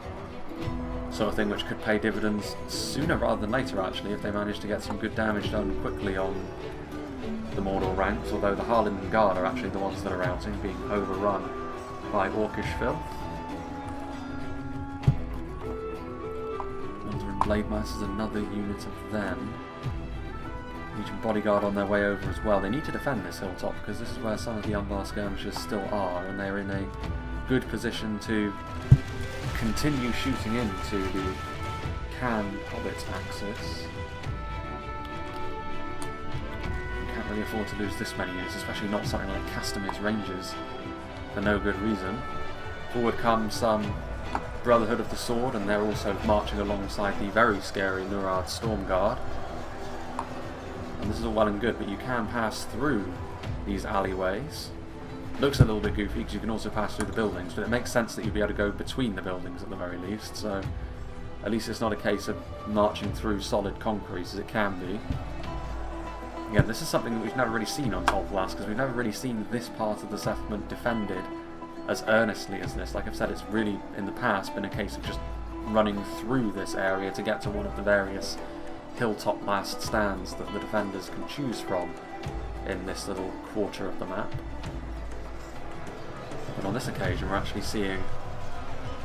Sort of thing which could pay dividends sooner rather than later, actually, if they manage to get some good damage done quickly on the Mordor ranks, although the Harlan Guard are actually the ones that are routing, being overrun by Orcish filth. Noldorin Blade Masters, another unit of them. Legion Bodyguard on their way over as well. They need to defend this hilltop because this is where some of the Umbar skirmishers still are, and they're in a good position to continue shooting into the Khand Hobbit axis. really afford to lose this many units, especially not something like Castamir's Rangers, for no good reason. Forward comes some Brotherhood of the Sword, and they're also marching alongside the very scary Nurad Storm Guard. And this is all well and good, but you can pass through these alleyways. Looks a little bit goofy because you can also pass through the buildings, but it makes sense that you'd be able to go between the buildings at the very least, so at least it's not a case of marching through solid concrete as it can be. Again, this is something that we've never really seen on Tolflas, because we've never really seen this part of the settlement defended as earnestly as this. Like I've said, it's really, in the past, been a case of just running through this area to get to one of the various hilltop last stands that the defenders can choose from in this little quarter of the map. But on this occasion we're actually seeing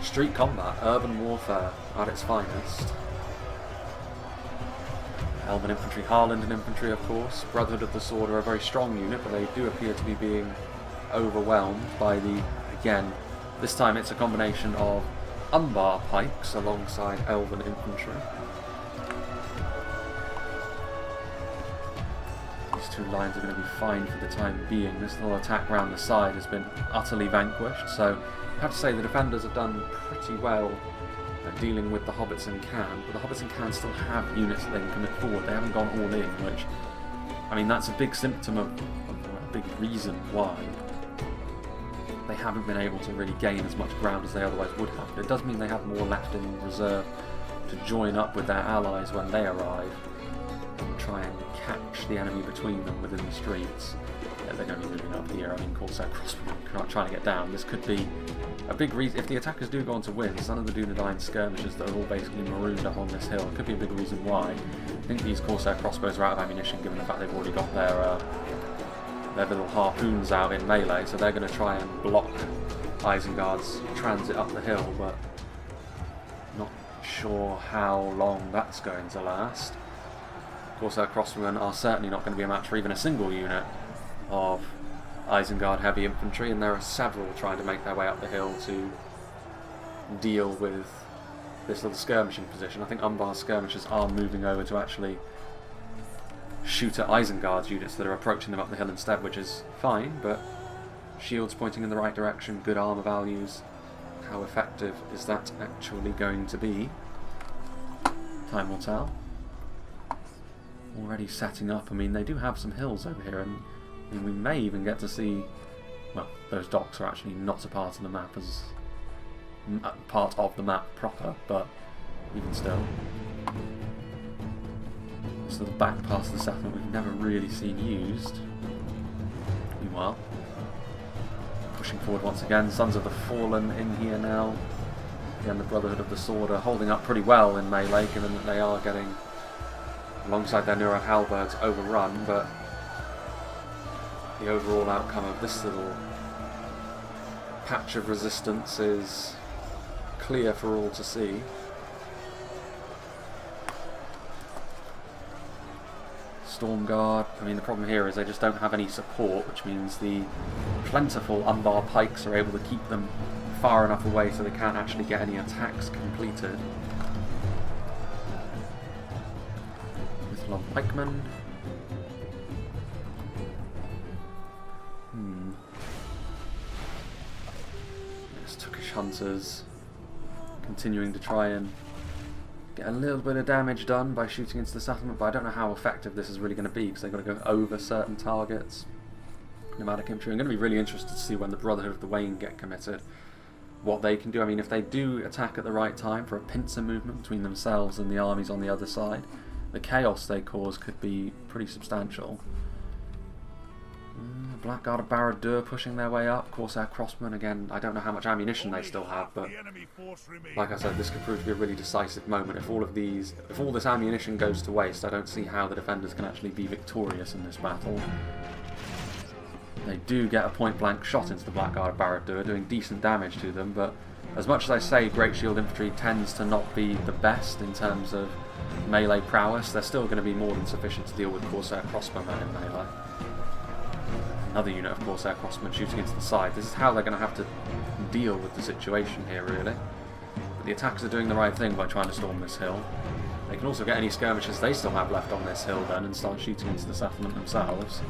street combat, urban warfare at its finest. Elven infantry, Lindon infantry of course. Brotherhood of the Sword are a very strong unit, but they do appear to be being overwhelmed by the, again, this time it's a combination of Umbar pikes alongside Elven infantry. These two lines are going to be fine for the time being. This little attack round the side has been utterly vanquished, so I have to say the defenders have done pretty well at dealing with the Hobbits in Can, but the Hobbits in Can still have units that they can commit forward. They haven't gone all in, which, I mean, that's a big symptom of a big reason why they haven't been able to really gain as much ground as they otherwise would have. But it does mean they have more left in reserve to join up with their allies when they arrive and try and catch the enemy between them within the streets. Yeah, they're going to be moving up here. I mean, Corsair crossbow trying to get down. This could be a big reason. If the attackers do go on to win, some of the Dunedain skirmishers that are all basically marooned up on this hill, it could be a big reason why. I think these Corsair crossbows are out of ammunition, given the fact they've already got their little harpoons out in melee, so they're going to try and block Isengard's transit up the hill, but not sure how long that's going to last. Corsair crossbowmen are certainly not going to be a match for even a single unit of Isengard heavy infantry, and there are several trying to make their way up the hill to deal with this little skirmishing position. I think Umbar's skirmishers are moving over to actually shoot at Isengard's units that are approaching them up the hill instead, which is fine, but shields pointing in the right direction, good armour values. How effective is that actually going to be? Time will tell. Already setting up. I mean, they do have some hills over here, and I mean, we may even get to see, well, those docks are actually not a part of the map as part of the map proper, but even still. So the back part of the settlement we've never really seen used. Meanwhile, pushing forward once again, Sons of the Fallen in here now. Again, the Brotherhood of the Sword are holding up pretty well in melee, given that they are getting, alongside their Nurad halberds, overrun, but the overall outcome of this little patch of resistance is clear for all to see. Stormguard, I mean, the problem here is they just don't have any support, which means the plentiful Umbar pikes are able to keep them far enough away so they can't actually get any attacks completed. Little pikemen. Yes, Turkish hunters continuing to try and get a little bit of damage done by shooting into the settlement, but I don't know how effective this is really going to be because they've got to go over certain targets. Nomadic infantry. I'm going to be really interested to see when the Brotherhood of the Wain get committed, what they can do. I mean, if they do attack at the right time for a pincer movement between themselves and the armies on the other side, the chaos they cause could be pretty substantial. Blackguard of Barad-dûr pushing their way up. Corsair crossmen, again, I don't know how much ammunition they still have, but like I said, this could prove to be a really decisive moment. If all this ammunition goes to waste, I don't see how the defenders can actually be victorious in this battle. They do get a point-blank shot into the Blackguard of Barad-dûr, doing decent damage to them, but as much as I say Great Shield Infantry tends to not be the best in terms of melee prowess, they're still going to be more than sufficient to deal with Corsair crossbowmen in melee. Another unit of Corsair crossmen shooting into the side. This is how they're going to have to deal with the situation here, really. But the attackers are doing the right thing by trying to storm this hill. They can also get any skirmishes they still have left on this hill then and start shooting into the settlement themselves.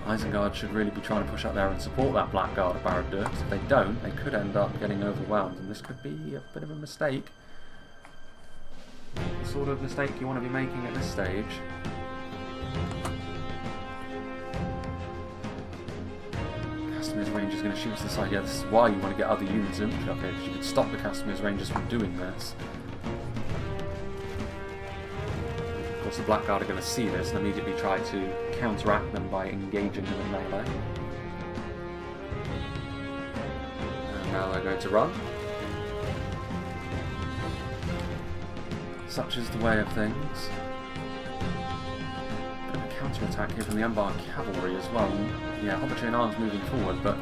Isengard should really be trying to push up there and support that Blackguard of Barad-dûr, because if they don't, they could end up getting overwhelmed, and this could be a bit of a mistake. The sort of mistake you want to be making at this stage. Castamir's Range is going to shoot to the side. Yeah, this is why you want to get other units in up here, because you could stop the Castamir's Rangers from doing this. Of course, the Blackguard are going to see this and immediately try to counteract them by engaging them in melee. And now they're going to run. Such is the way of things. Bit of a counter-attack here from the Umbar cavalry as well. Yeah, Hobbitry and arms moving forward, but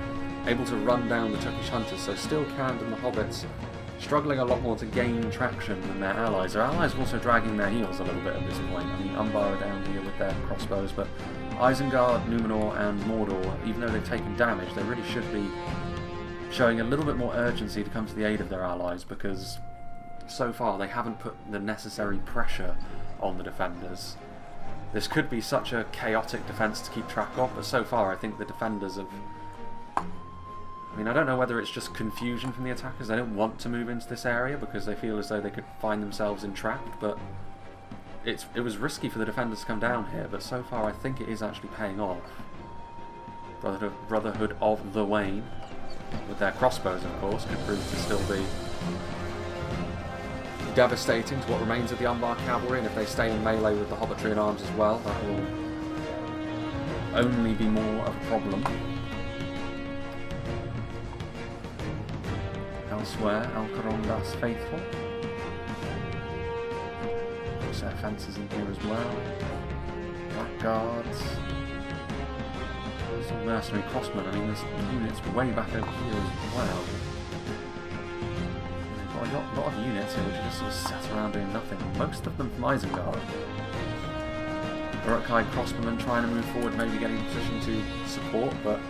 able to run down the Turkish hunters, so still Khand and the Hobbits struggling a lot more to gain traction than their allies. Their allies are also dragging their heels a little bit at this point. I mean, Umbar are down here with their crossbows, but Isengard, Numenor and Mordor, even though they've taken damage, they really should be showing a little bit more urgency to come to the aid of their allies, because so far they haven't put the necessary pressure on the defenders. This could be such a chaotic defence to keep track of, but so far I think the defenders have... I mean, I don't know whether it's just confusion from the attackers. They don't want to move into this area because they feel as though they could find themselves entrapped, but it was risky for the defenders to come down here, but so far I think it is actually paying off. Brotherhood of the Wain, with their crossbows of course, could prove to still be devastating to what remains of the Umbar cavalry, and if they stay in melee with the Hobbitry and arms as well, that will only be more of a problem. Elsewhere, Alcarondas faithful. Set fences in here as well. Blackguards. Some mercenary crossmen. I mean, there's units way back over here as well. They've got a lot of units here which are just sort of sat around doing nothing. Most of them from Isengard. Uruk-hai crossbowmen trying to move forward, maybe getting in position to support, but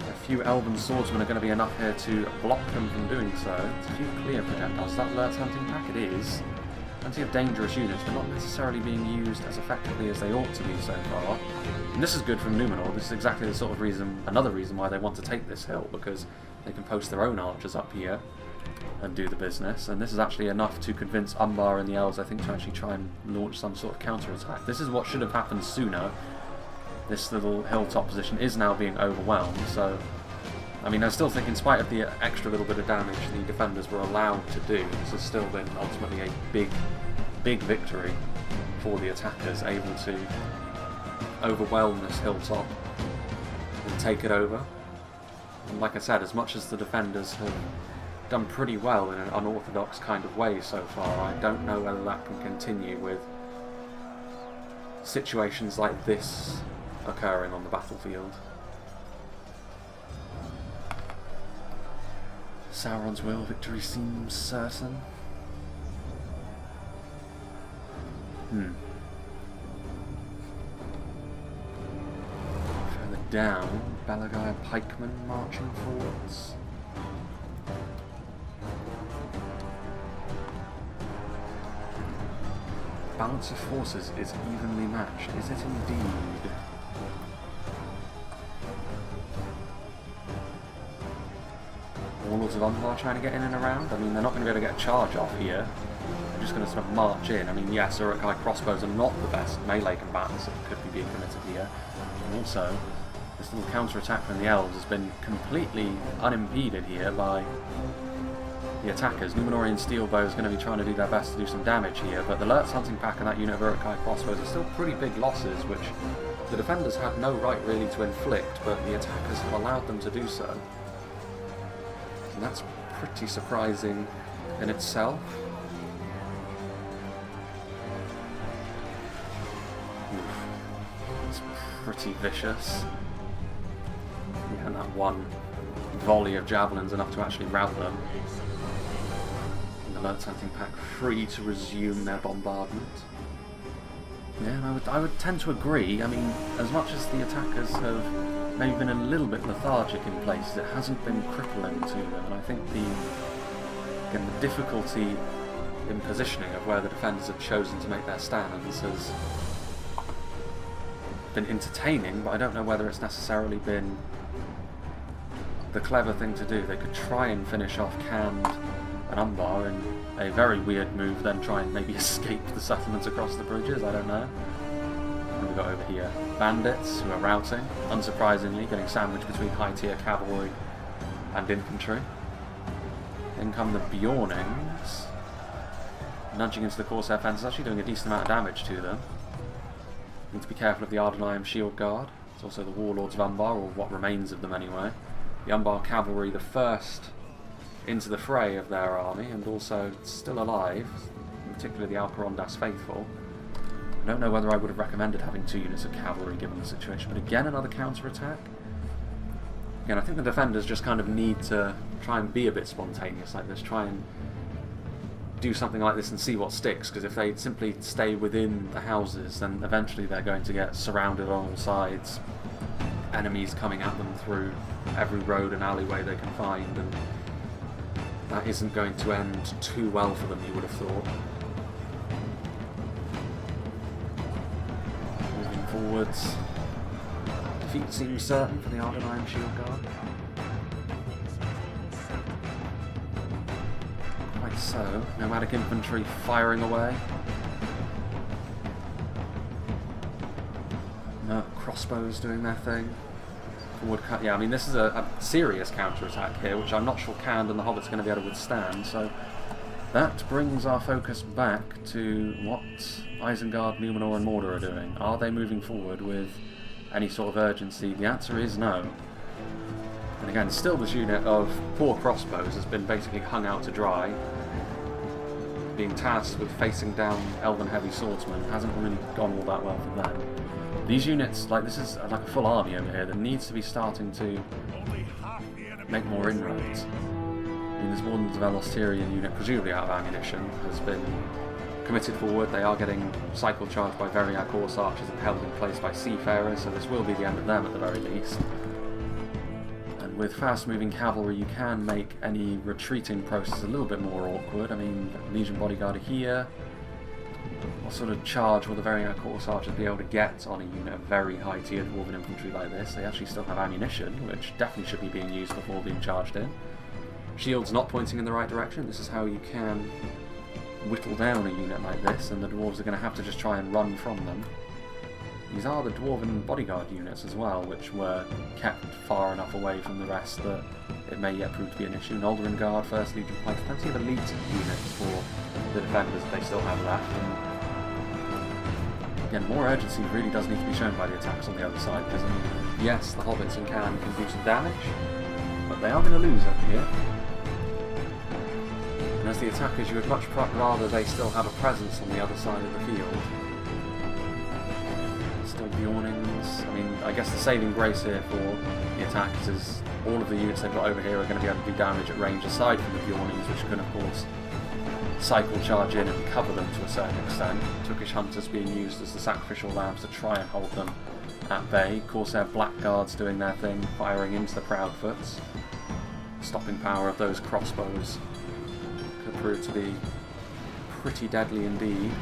a few elven swordsmen are going to be enough here to block them from doing so. It's a few clear projectiles. That Lurtz hunting pack it is. Plenty of dangerous units, but not necessarily being used as effectively as they ought to be so far. And this is good from Numenor. This is exactly the sort of reason, another reason why they want to take this hill, because they can post their own archers up here and do the business. And this is actually enough to convince Umbar and the elves, I think, to actually try and launch some sort of counter-attack. This is what should have happened sooner. This little hilltop position is now being overwhelmed, so I mean, I still think in spite of the extra little bit of damage the defenders were allowed to do, this has still been ultimately a big victory for the attackers, able to overwhelm this hilltop and take it over. And like I said, as much as the defenders have done pretty well in an unorthodox kind of way so far, I don't know whether that can continue with situations like this occurring on the battlefield. Sauron's will, victory seems certain. Further down, Balagai pikemen marching forwards. Balance of forces is evenly matched. Is it indeed? Warlords of Umbar trying to get in and around. I mean, they're not going to be able to get a charge off here. They're just going to sort of march in. I mean, yes, Uruk-hai crossbows are not the best melee combatants that could be being committed here. And also, this little counter-attack from the elves has been completely unimpeded here by the attackers. Numenorian steel bow is going to be trying to do their best to do some damage here, but the Lurtz hunting pack and that unit of Uruk-hai crossbows are still pretty big losses, which the defenders had no right really to inflict, but the attackers have allowed them to do so. And that's pretty surprising in itself. It's pretty vicious. Yeah, and that one volley of javelins enough to actually rout them. And the Lurtz hunting pack free to resume their bombardment. Yeah, I would tend to agree. I mean, as much as the attackers have maybe been a little bit lethargic in places, it hasn't been crippling to them, and I think the difficulty in positioning of where the defenders have chosen to make their stands has been entertaining, but I don't know whether it's necessarily been the clever thing to do. They could try and finish off Khand and Umbar in a very weird move, then try and maybe escape the settlements across the bridges, I don't know. What have we got over here? Bandits who are routing, unsurprisingly, getting sandwiched between high-tier cavalry and infantry. Then come the Bjornings, nudging into the Corsair fences, actually doing a decent amount of damage to them. Need to be careful of the Ardenheim Shield Guard. It's also the Warlords of Umbar, or what remains of them anyway. The Umbar cavalry, the first into the fray of their army, and also still alive, particularly the Alcarondas faithful. I don't know whether I would have recommended having 2 units of cavalry given the situation, but again another counter-attack. Again, I think the defenders just kind of need to try and be a bit spontaneous like this, try and do something like this and see what sticks, because if they simply stay within the houses, then eventually they're going to get surrounded on all sides, enemies coming at them through every road and alleyway they can find, and that isn't going to end too well for them, you would have thought. Moving forwards. Defeat seems certain for the Ardenheim Shield Guard. Quite so. Nomadic infantry firing away. Crossbows doing their thing. Yeah, I mean, this is a serious counter-attack here, which I'm not sure Khand and the Hobbits are going to be able to withstand, so that brings our focus back to what Isengard, Numenor and Mordor are doing. Are they moving forward with any sort of urgency? The answer is no. And again, still this unit of poor crossbows has been basically hung out to dry, being tasked with facing down elven heavy swordsmen. Hasn't really gone all that well for them. These units, like, this is like a full army over here that needs to be starting to make more inroads. I mean, there's more than the Velostirian unit, presumably out of ammunition, has been committed forward. They are getting cycle charged by Veriac Horse Archers and held in place by Seafarers, so this will be the end of them at the very least. And with fast-moving cavalry, you can make any retreating process a little bit more awkward. I mean, Legion Bodyguard are here. What sort of charge will the Veriac Horse Archers be able to get on a unit of very high-tier dwarven infantry like this? They actually still have ammunition, which definitely should be being used before being charged in. Shields not pointing in the right direction. This is how you can whittle down a unit like this, and the dwarves are going to have to just try and run from them. These are the dwarven bodyguard units as well, which were kept far enough away from the rest that it may yet prove to be an issue. Noldorin Guard, 1st Legion Pikes, plenty of elite units for the defenders that they still have left. And again, more urgency really does need to be shown by the attacks on the other side, because I mean, yes, the Hobbits and Khand can do some damage, but they are going to lose over here. And as the attackers, you would much rather they still have a presence on the other side of the field. Still Bjornings. I mean, I guess the saving grace here for the attackers is all of the units they've got over here are going to be able to do damage at range, aside from the Bjornings, which can, of course, cycle charge in and cover them to a certain extent. Tookish Hunters being used as the sacrificial lambs to try and hold them at bay. Corsair Blackguards doing their thing, firing into the Proudfoots. Stopping power of those crossbows could prove to be pretty deadly indeed.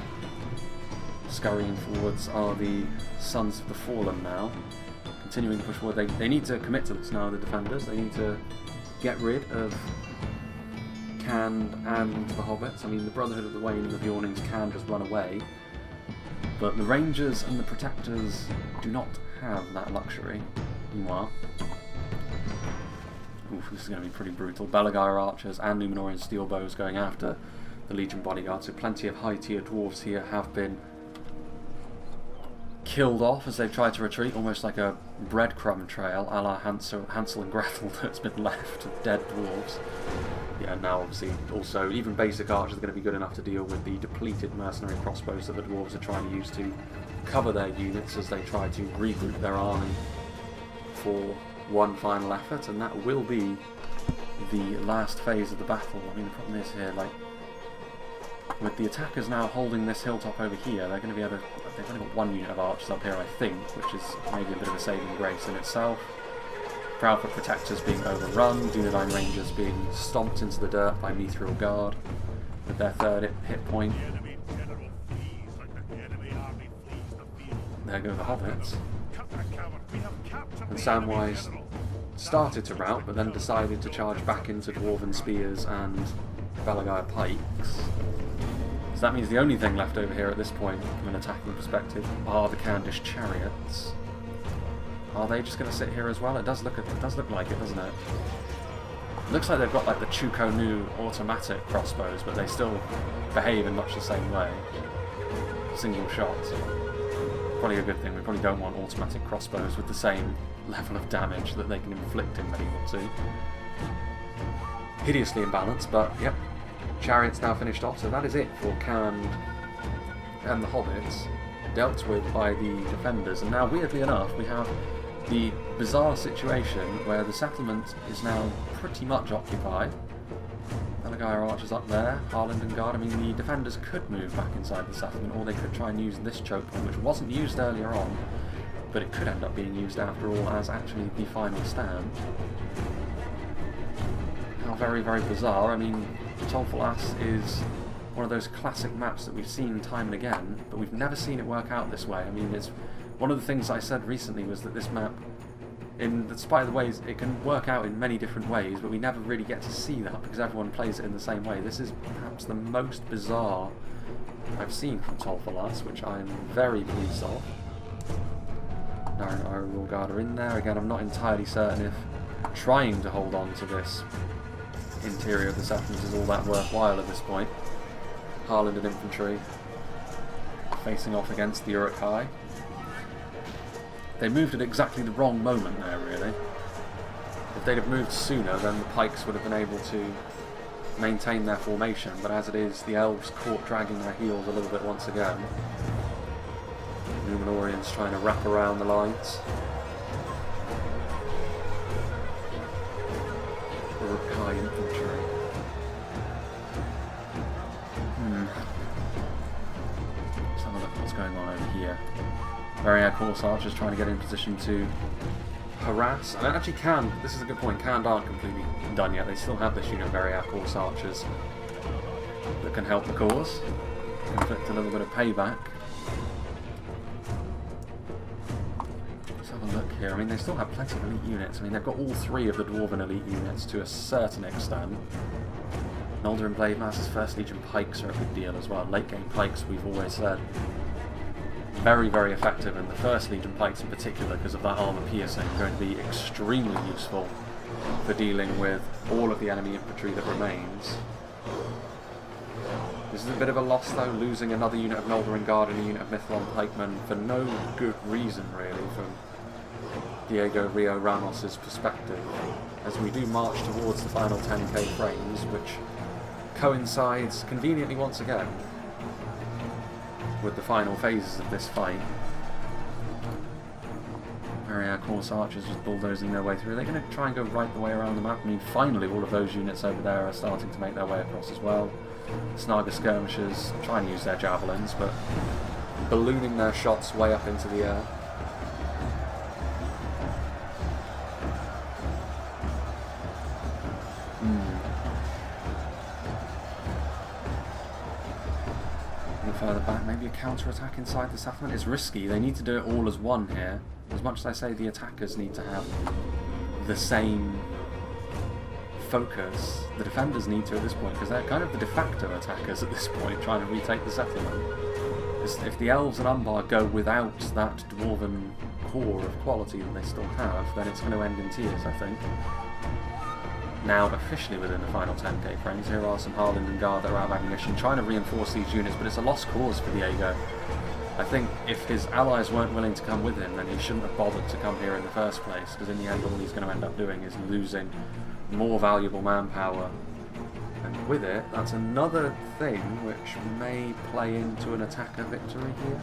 Scurrying forwards are the Sons of the Fallen now. Continuing to push forward. They need to commit to this now, the defenders. They need to get rid of Khand and the Hobbits. I mean, the Brotherhood of the Wain and the Bjornings can just run away. But the Rangers and the Protectors do not have that luxury. Meanwhile, oof, this is going to be pretty brutal. Belagair Archers and Numenorian Steel Bows going after the Legion Bodyguard. So plenty of high-tier dwarves here have been killed off as they've tried to retreat, almost like a breadcrumb trail a la Hansel and Gretel that's been left of dead dwarves. Yeah, now obviously also even basic archers are going to be good enough to deal with the depleted mercenary crossbows that the dwarves are trying to use to cover their units as they try to regroup their army for one final effort, and that will be the last phase of the battle. I mean, the problem is here, like, with the attackers now holding this hilltop over here, they're going to be able to... They've only got one unit of archers up here, I think, which is maybe a bit of a saving grace in itself. Proudfoot Protectors being overrun, Dunedain Rangers being stomped into the dirt by Mithril Guard. with their third hit point. There go the hobbits. And Samwise started to rout, but then decided to charge back into Dwarven Spears and Belagire Pikes. So that means the only thing left over here at this point, from an attacking perspective, are the Candish Chariots. Are they just going to sit here as well? It does look like it, doesn't it? Looks like they've got like the Chuko Nu automatic crossbows, but they still behave in much the same way. Single shot. Probably a good thing. We probably don't want automatic crossbows with the same level of damage that they can inflict in medieval 2. Hideously imbalanced, but yep. Chariots now finished off, so that is it for Khand and the Hobbits, dealt with by the defenders. And now, weirdly enough, we have the bizarre situation where the settlement is now pretty much occupied. Belagire archers up there, Harlindengard. I mean, the defenders could move back inside the settlement, or they could try and use this choke point, which wasn't used earlier on, but it could end up being used after all as actually the final stand. How very, very bizarre. I mean, Tolfalas is one of those classic maps that we've seen time and again, but we've never seen it work out this way. I mean, it's one of the things I said recently was that this map, in spite of the ways, it can work out in many different ways, but we never really get to see that because everyone plays it in the same way. This is perhaps the most bizarre I've seen from Tolfalas, which I'm very pleased of. Iron Guard are in there. Again, I'm not entirely certain if trying to hold on to this interior of the settlement is all that worthwhile at this point. Harlingen infantry facing off against the Uruk-hai. They moved at exactly the wrong moment there, really. If they'd have moved sooner, then the pikes would have been able to maintain their formation, but as it is, the elves caught dragging their heels a little bit once again. Numenorians trying to wrap around the lines. Uruk-hai infantry. Let's have a look at what's going on over here. Variag Horse Archers trying to get in position to harass. I mean, actually this is a good point, Khand aren't completely done yet. They still have this unit of Variag Horse Archers that can help the cause, inflict a little bit of payback. Let's have a look here. I mean, they still have plenty of elite units. I mean, they've got all three of the Dwarven elite units to a certain extent. Noldorin Blade Masters, First Legion Pikes are a good deal as well. Late game Pikes, we've always said, very, very effective, and the First Legion Pikes in particular, because of that armour piercing, are going to be extremely useful for dealing with all of the enemy infantry that remains. This is a bit of a loss though, losing another unit of Noldorin Guard and a unit of Mithlon Pikemen for no good reason really from Diego Rio Ramos' perspective, as we do march towards the final 10k frames, which coincides conveniently once again with the final phases of this fight. Variag Horse Archers just bulldozing their way through. They're going to try and go right the way around the map. I mean, finally all of those units over there are starting to make their way across as well. Snaga Skirmishers trying to use their javelins, but ballooning their shots way up into the air. Further back, maybe a counter-attack inside the settlement is risky. They need to do it all as one here. As much as I say the attackers need to have the same focus, the defenders need to at this point, because they're kind of the de facto attackers at this point, trying to retake the settlement. If the elves and Umbar go without that dwarven core of quality that they still have, then it's going to end in tears, I think. Now officially within the final 10k frames, here are some Harlindengard that are out of ammunition, trying to reinforce these units, but it's a lost cause for Diego. I think if his allies weren't willing to come with him, then he shouldn't have bothered to come here in the first place, because in the end all he's going to end up doing is losing more valuable manpower. And with it, that's another thing which may play into an attacker victory here.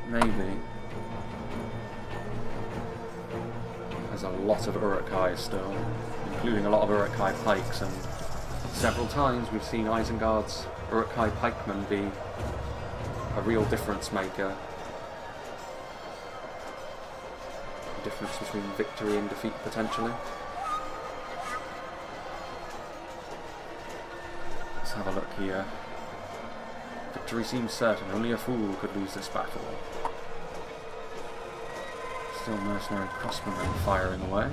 Maybe. There's a lot of Uruk-hai still, including a lot of Uruk-hai pikes, and several times we've seen Isengard's Uruk-hai pikemen be a real difference maker. A difference between victory and defeat, potentially. Let's have a look here. Victory seems certain. Only a fool could lose this battle. Still mercenary crossbowmen firing away.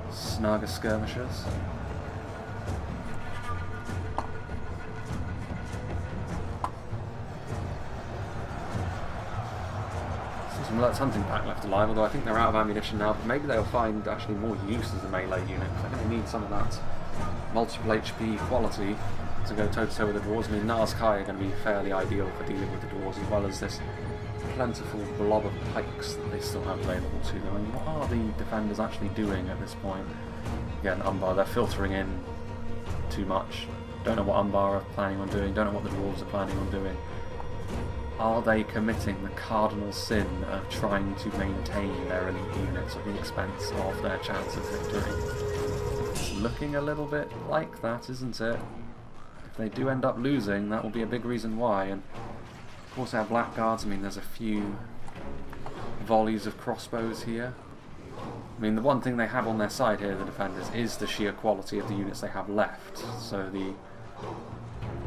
Snaga skirmishers. Some Lurtz hunting pack left alive, although I think they're out of ammunition now, but maybe they'll find actually more use as a melee unit. I think they need some of that multiple HP quality to go toe-to-toe with the dwarves. I mean, Nazkai are going to be fairly ideal for dealing with the dwarves, as well as this plentiful blob of pikes that they still have available to them. I mean, what are the defenders actually doing at this point? Again, Umbar, they're filtering in too much. Don't know what Umbar are planning on doing, don't know what the dwarves are planning on doing. Are they committing the cardinal sin of trying to maintain their elite units at the expense of their chance of victory? It's looking a little bit like that, isn't it? If they do end up losing, that will be a big reason why. And of course our blackguards, I mean, there's a few volleys of crossbows here. I mean, the one thing they have on their side here, the defenders, is the sheer quality of the units they have left. So the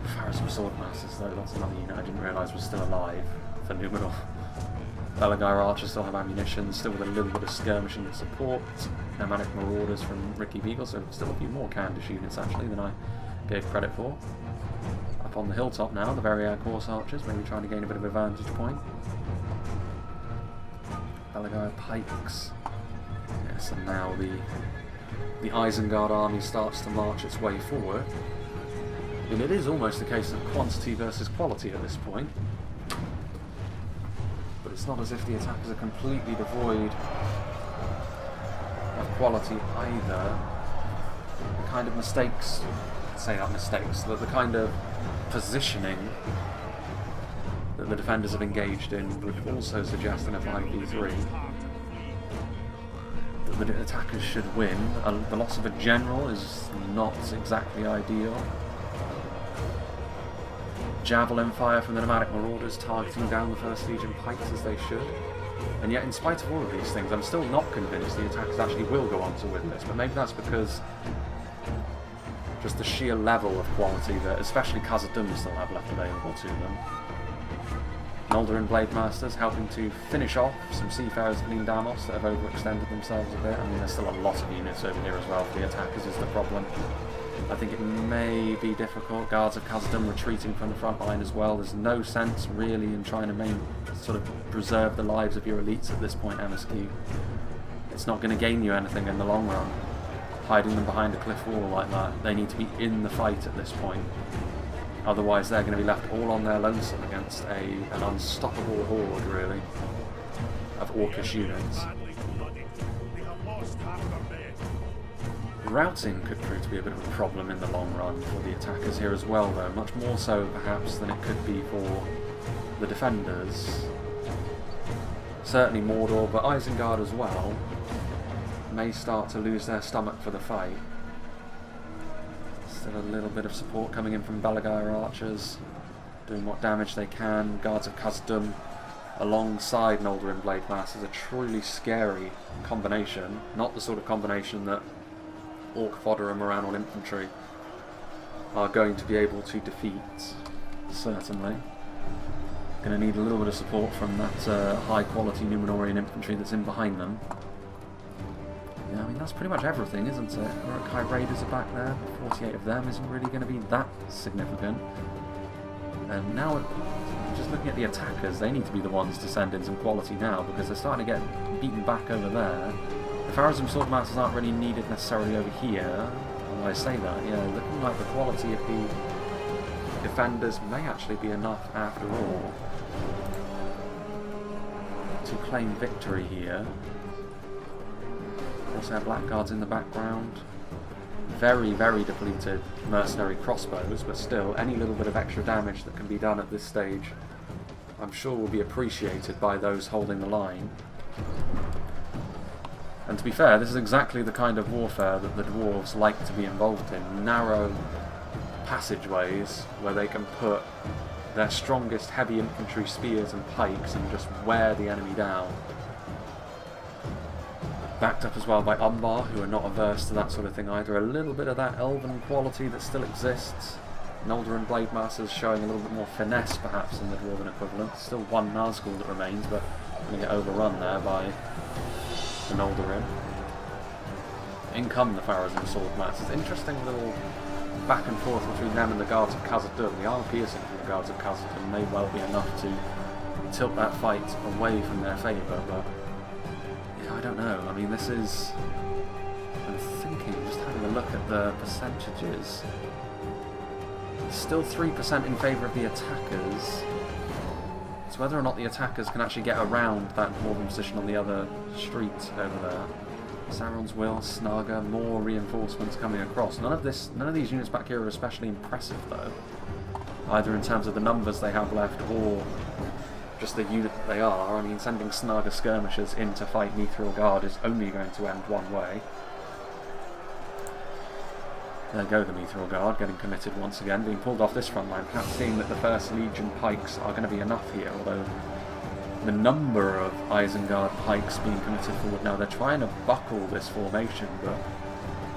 Khazad-Dum Swordmasters, though, that's another unit I didn't realise was still alive for Numenor. Belagair archers still have ammunition, still with a little bit of skirmishing support. Nomadic Marauders from Ricky Beagle, so still a few more Candish units actually than I gave credit for. Up on the hilltop now, the Verrier Course archers, maybe trying to gain a bit of a vantage point. Belagair pikes. Yes, and now the Isengard army starts to march its way forward. And it is almost a case of quantity versus quality at this point. But it's not as if the attackers are completely devoid of quality either. The kind of mistakes, say not mistakes, the kind of positioning that the defenders have engaged in would also suggest in a 5v3 that the attackers should win. The loss of a general is not exactly ideal. Javelin fire from the Nomadic Marauders targeting down the First Legion pikes as they should. And yet, in spite of all of these things, I'm still not convinced the attackers actually will go on to win this. But maybe that's because just the sheer level of quality that especially Khazad-Dum still have left available to them. Noldorin Blade Masters helping to finish off some seafarers at Lindon that have overextended themselves a bit. I mean, there's still a lot of units over here as well for the attackers is the problem. I think it may be difficult. Guards of Khazad-Dum retreating from the front line as well. There's no sense really in trying to sort of preserve the lives of your elites at this point, MSQ. It's not going to gain you anything in the long run. Hiding them behind a cliff wall like that. They need to be in the fight at this point. Otherwise they're going to be left all on their lonesome against an unstoppable horde, really, of Orcish units. Routing could prove to be a bit of a problem in the long run for the attackers here as well, though. Much more so, perhaps, than it could be for the defenders. Certainly Mordor, but Isengard as well may start to lose their stomach for the fight. Still a little bit of support coming in from Belagair archers, doing what damage they can. Guards of Khazad-Dum alongside Noldorin Blade Masters, a truly scary combination. Not the sort of combination that Orc fodder and Moranal infantry are going to be able to defeat, certainly. Going to need a little bit of support from that high quality Numenorian infantry that's in behind them. Yeah, I mean that's pretty much everything, isn't it? Uruk-hai Raiders are back there, 48 of them isn't really going to be that significant. And now, just looking at the attackers, they need to be the ones to send in some quality now, because they're starting to get beaten back over there. The Khazad-Dum Swordmasters aren't really needed necessarily over here. Although I say that, yeah, looking like the quality of the defenders may actually be enough after all to claim victory here. Of course, our blackguards in the background. Very, very depleted mercenary crossbows, but still, any little bit of extra damage that can be done at this stage, I'm sure will be appreciated by those holding the line. And to be fair, this is exactly the kind of warfare that the dwarves like to be involved in. Narrow passageways where they can put their strongest heavy infantry spears and pikes and just wear the enemy down. Backed up as well by Umbar, who are not averse to that sort of thing either. A little bit of that elven quality that still exists. Noldorin Blade Masters showing a little bit more finesse perhaps than the Dwarven equivalent. Still one Nazgul that remains, but going to get overrun there by the Noldorin. In come the Pharazim Swordmasters. Interesting little back and forth between them and the guards of Khazad-Dum. The armor piercing from the guards of Khazad-Dum may well be enough to tilt that fight away from their favour, but yeah, I don't know. I mean, this is... I'm thinking, just having a look at the percentages. Still 3% in favour of the attackers. It's whether or not the attackers can actually get around that Dwarven position on the other street over there. Sauron's Will, Snaga, more reinforcements coming across. None of these units back here are especially impressive though. Either in terms of the numbers they have left or just the unit that they are. I mean, sending Snaga skirmishers in to fight Mithril Guard is only going to end one way. There go the Mithril Guard, getting committed once again, being pulled off this front line. Perhaps seeing that the First Legion pikes are going to be enough here, although the number of Isengard pikes being committed forward now, they're trying to buckle this formation, but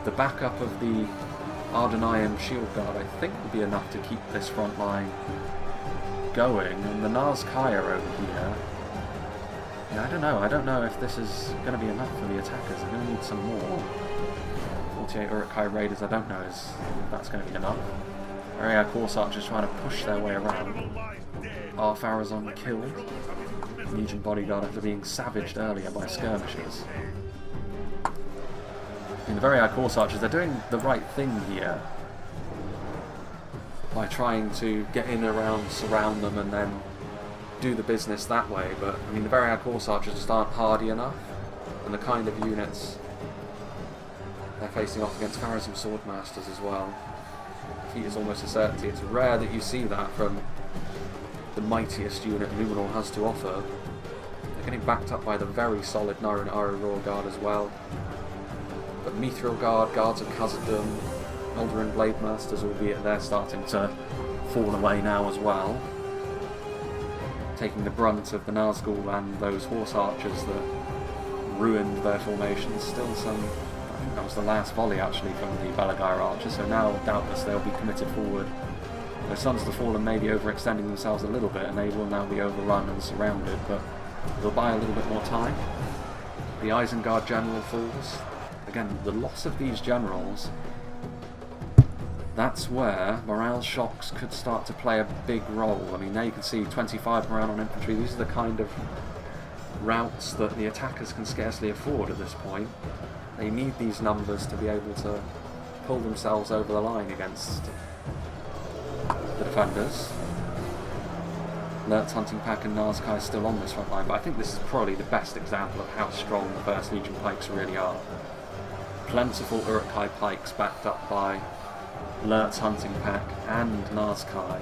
the backup of the Ardenayim Shield Guard, I think, will be enough to keep this front line going. And the Nazkaya over here, yeah, I don't know if this is going to be enough for the attackers. They're going to need some more. 48 Uruk-hai Raiders, I don't know if that's going to be enough. Area Course Archers trying to push their way around. Are Pharazim killed? Legion Bodyguard after being savaged earlier by skirmishers. I mean, the very High Course Archers, they're doing the right thing here by trying to get in around, surround them and then do the business that way, but I mean the very High Course Archers just aren't hardy enough, and the kind of units they're facing off against Pharazim Swordmasters as well. Defeat is almost a certainty. It's rare that you see that from the mightiest unit Numenor has to offer. They're getting backed up by the very solid Naren Aro Royal Guard as well. But Mithril Guard, Guards of Khazad-Dum, Noldorin Blade Masters, albeit they're starting to fall away now as well. Taking the brunt of the Nazgul and those Horse Archers that ruined their formations. Still some... I think that was the last volley actually from the Balagar Archers, so now doubtless they'll be committed forward. The Sons of the Fallen may be overextending themselves a little bit and they will now be overrun and surrounded, but they'll buy a little bit more time. The Isengard general falls. Again, the loss of these generals, that's where morale shocks could start to play a big role. I mean, now you can see 25 morale on infantry. These are the kind of routes that the attackers can scarcely afford at this point. They need these numbers to be able to pull themselves over the line against the defenders. Lurt's Hunting Pack and Nazkai are still on this front line, but I think this is probably the best example of how strong the First Legion pikes really are. Plentiful Uruk-hai pikes backed up by Lurt's Hunting Pack and Nazkai.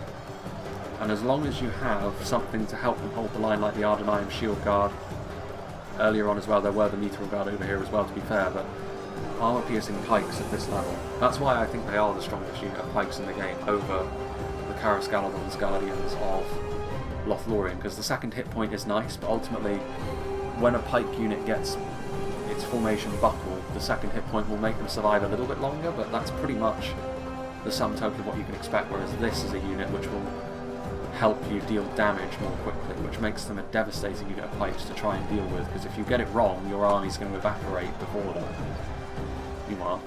And as long as you have something to help them hold the line like the Ardenayim Shield Guard, earlier on as well, there were the Mithril Guard over here as well, to be fair, but armor-piercing pikes at this level. That's why I think they are the strongest unit of pikes in the game over the Karas Galadon's Guardians of Lothlorien, because the second hit point is nice, but ultimately, when a pike unit gets its formation buckled, the second hit point will make them survive a little bit longer, but that's pretty much the sum total of what you can expect, whereas this is a unit which will help you deal damage more quickly, which makes them a devastating unit of pikes to try and deal with, because if you get it wrong, your army's going to evaporate before them. Meanwhile,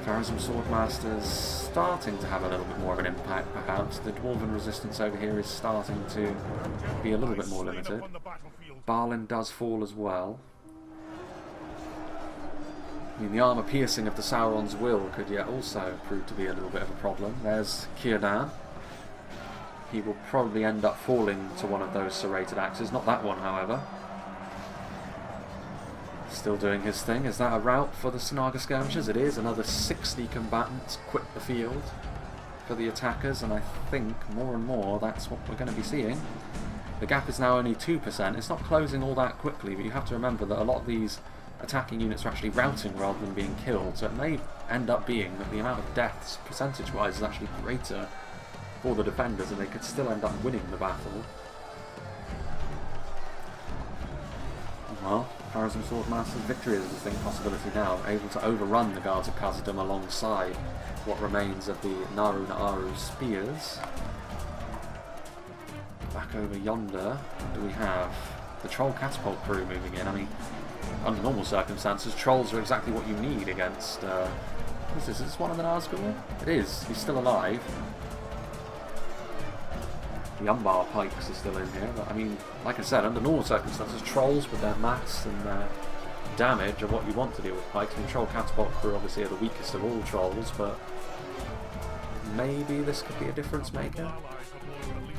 Pharazim Swordmasters starting to have a little bit more of an impact, perhaps. The Dwarven resistance over here is starting to be a little bit more limited. Balin does fall as well. I mean, the armour piercing of the Sauron's Will could yet also prove to be a little bit of a problem. There's Círdan. He will probably end up falling to one of those serrated axes. Not that one, however. Still doing his thing. Is that a rout for the Snaga skirmishers? It is. Another 60 combatants quit the field for the attackers, and I think more and more that's what we're going to be seeing. The gap is now only 2%. It's not closing all that quickly, but you have to remember that a lot of these attacking units are actually routing rather than being killed, so it may end up being that the amount of deaths percentage-wise is actually greater for the defenders, and they could still end up winning the battle. Well, Kharazim Swordmaster's victory is a distinct possibility now, able to overrun the guards of Khazad-Dum alongside what remains of the Naaru spears. Back over yonder, do we have the Troll Catapult crew moving in? I mean, under normal circumstances, trolls are exactly what you need against... what is this? Is this one of the Nazgul? It is. He's still alive. The Umbar pikes are still in here, but I mean, like I said, under normal circumstances, trolls with their mass and their damage are what you want to deal with pikes. I mean, Troll Catapult crew obviously are the weakest of all trolls, but maybe this could be a difference maker.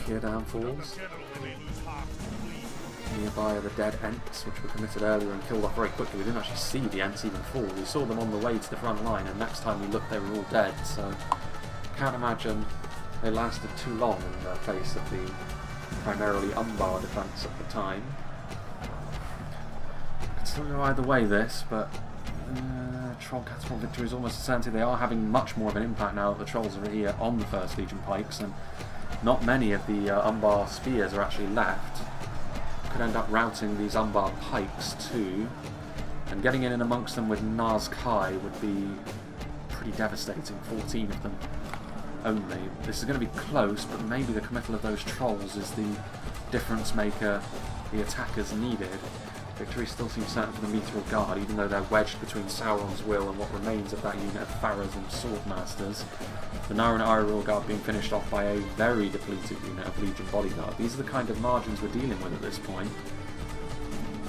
Here down falls. Nearby are the dead Ents, which were committed earlier and killed off very quickly. We didn't actually see the Ents even fall. We saw them on the way to the front line, and next time we looked they were all dead, so can't imagine they lasted too long in the face of the primarily Umbar defence at the time. Could still go either way this, but Troll Catapult victory is almost a certainty. They are having much more of an impact now that the Trolls are here on the 1st Legion pikes, and not many of the Umbar spears are actually left. Could end up routing these Umbar pikes too, and getting in amongst them with Nazkai would be pretty devastating. 14 of them only. This is going to be close, but maybe the committal of those trolls is the difference maker the attackers needed. Victory still seems certain for the Mithril Guard, even though they're wedged between Sauron's will and what remains of that unit of Pharos and Swordmasters. The Naaru Guard being finished off by a very depleted unit of Legion Bodyguard. These are the kind of margins we're dealing with at this point.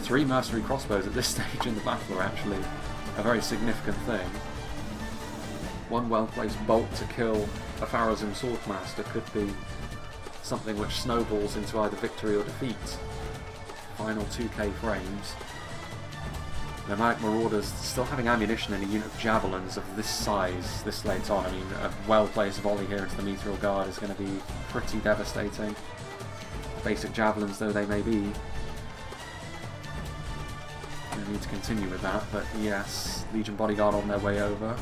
3 mercenary crossbows at this stage in the battle are actually a very significant thing. One well-placed bolt to kill a Pharos and Swordmaster could be something which snowballs into either victory or defeat. Final 2k frames. Nomadic Marauders still having ammunition in a unit of javelins of this size this late on. I mean, a well-placed volley here into the Mithril Guard is going to be pretty devastating. Basic javelins though they may be. We need to continue with that, but yes, Legion Bodyguard on their way over.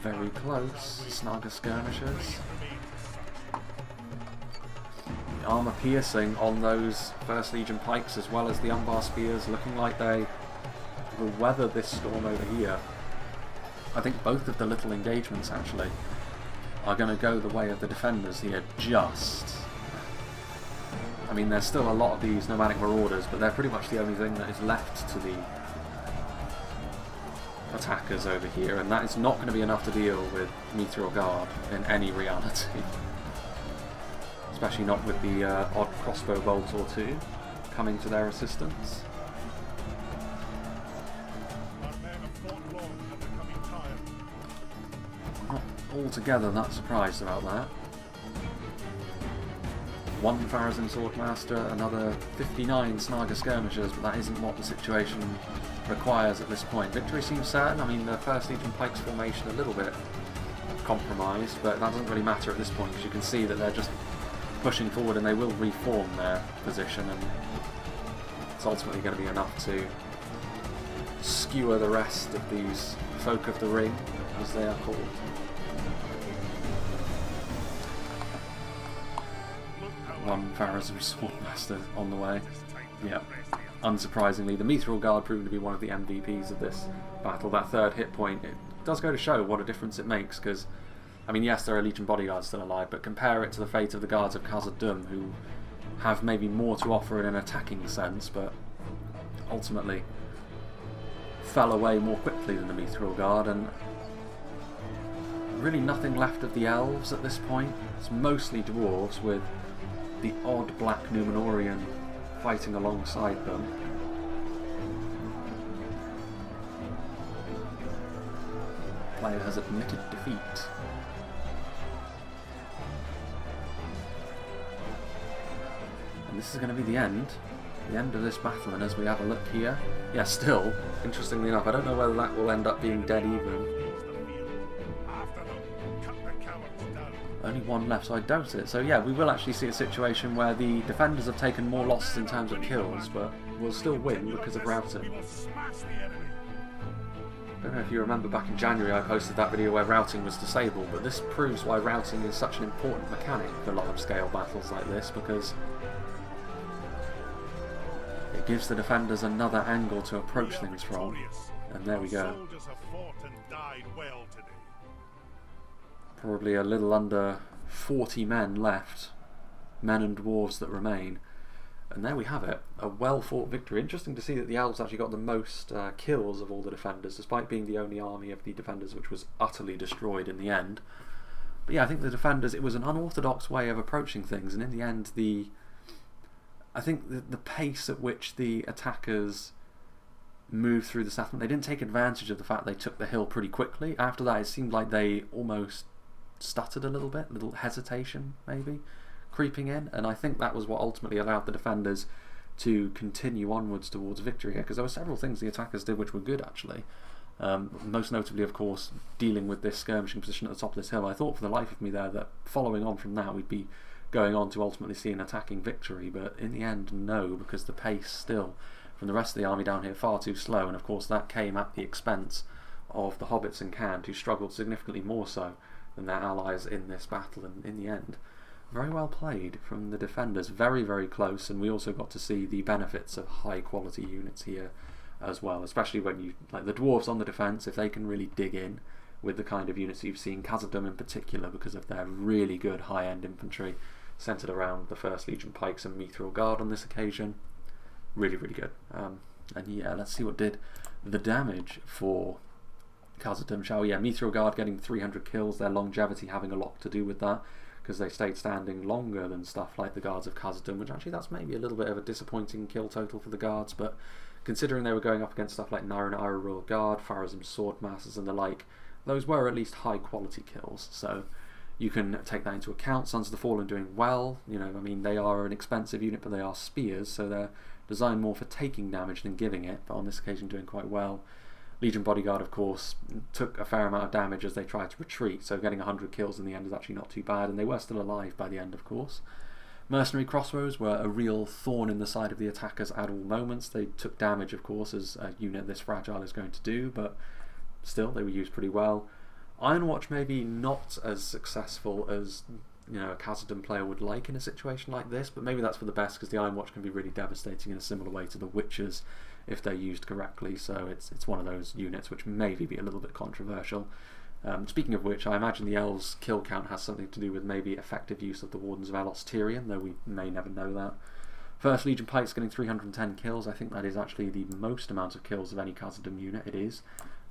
Very close. Snaga skirmishers. The armour piercing on those 1st Legion pikes as well as the Umbar spears, looking like they will weather this storm over here. I think both of the little engagements actually are going to go the way of the defenders here, just. I mean, there's still a lot of these Nomadic Marauders, but they're pretty much the only thing that is left to the attackers over here, and that is not going to be enough to deal with Mithril Guard in any reality. Especially not with the odd crossbow bolt or two coming to their assistance. Not altogether that surprised about that. 1 Pharos and Swordmaster, another 59 Snaga skirmishers, but that isn't what the situation requires at this point. Victory seems certain. I mean, the 1st Legion Pikes formation a little bit compromised, but that doesn't really matter at this point because you can see that they're just pushing forward and they will reform their position, and it's ultimately going to be enough to skewer the rest of these folk of the ring, as they are called. One Pharos and Swordmaster on the way. Yeah. Unsurprisingly, the Mithril Guard proved to be one of the MVPs of this battle. That 3rd hit point, it does go to show what a difference it makes, because, I mean, yes, there are Legion Bodyguards still alive, but compare it to the fate of the guards of Khazad-Dum, who have maybe more to offer in an attacking sense, but ultimately fell away more quickly than the Mithril Guard, and really nothing left of the elves at this point. It's mostly dwarves with the odd black Numenorian fighting alongside them. Player has admitted defeat. And this is going to be the end of this battle, and as we have a look here, yeah, still, interestingly enough, I don't know whether that will end up being dead even. Only 1 left, so I doubt it. So yeah, we will actually see a situation where the defenders have taken more losses in terms of kills, but will still win because of routing. I don't know if you remember back in January I posted that video where routing was disabled, but this proves why routing is such an important mechanic for large scale battles like this, because gives the defenders another angle to approach things from. And there we go. Probably a little under 40 men left, men and dwarves that remain. And there we have it, a well-fought victory. Interesting to see that the elves actually got the most kills of all the defenders, despite being the only army of the defenders which was utterly destroyed in the end. But yeah, I think the defenders, it was an unorthodox way of approaching things, and in the end, I think the pace at which the attackers moved through the settlement, they didn't take advantage of the fact they took the hill pretty quickly. After that, it seemed like they almost stuttered a little bit, a little hesitation maybe, creeping in, and I think that was what ultimately allowed the defenders to continue onwards towards victory here, because there were several things the attackers did which were good actually. Most notably, of course, dealing with this skirmishing position at the top of this hill. I thought for the life of me there that following on from that we'd be going on to ultimately see an attacking victory, but in the end no, because the pace still from the rest of the army down here far too slow, and of course that came at the expense of the hobbits and Cant, who struggled significantly more so than their allies in this battle, and in the end very well played from the defenders, very very close, and we also got to see the benefits of high quality units here as well, especially when you, like the dwarves on the defence, if they can really dig in with the kind of units you've seen, Khazad-Dum in particular, because of their really good high end infantry centred around the 1st Legion pikes and Mithril Guard on this occasion. Really really good. And yeah, let's see what did the damage for Khazad-Dum, shall we? Yeah, Mithril Guard getting 300 kills, their longevity having a lot to do with that, because they stayed standing longer than stuff like the guards of Khazad-Dum, which actually that's maybe a little bit of a disappointing kill total for the guards, but considering they were going up against stuff like Naren Ira Royal Guard, Farazim Sword Masters and the like, those were at least high quality kills, so you can take that into account. Sons of the Fallen doing well, you know, I mean they are an expensive unit, but they are spears, so they're designed more for taking damage than giving it, but on this occasion doing quite well. Legion Bodyguard, of course, took a fair amount of damage as they tried to retreat, so getting 100 kills in the end is actually not too bad, and they were still alive by the end, of course. Mercenary Crossbows were a real thorn in the side of the attackers at all moments. They took damage, of course, as a unit this fragile is going to do, but still, they were used pretty well. Ironwatch maybe not as successful as, you know, a Khazad-Dum player would like in a situation like this, but maybe that's for the best, because the Ironwatch can be really devastating in a similar way to the Witches if they're used correctly, so it's one of those units which maybe be a little bit controversial. Speaking of which, I imagine the Elves' kill count has something to do with maybe effective use of the Wardens of Elos Tyrion, though we may never know that. 1st Legion Pikes getting 310 kills, I think that is actually the most amount of kills of any Khazad-Dum unit, it is.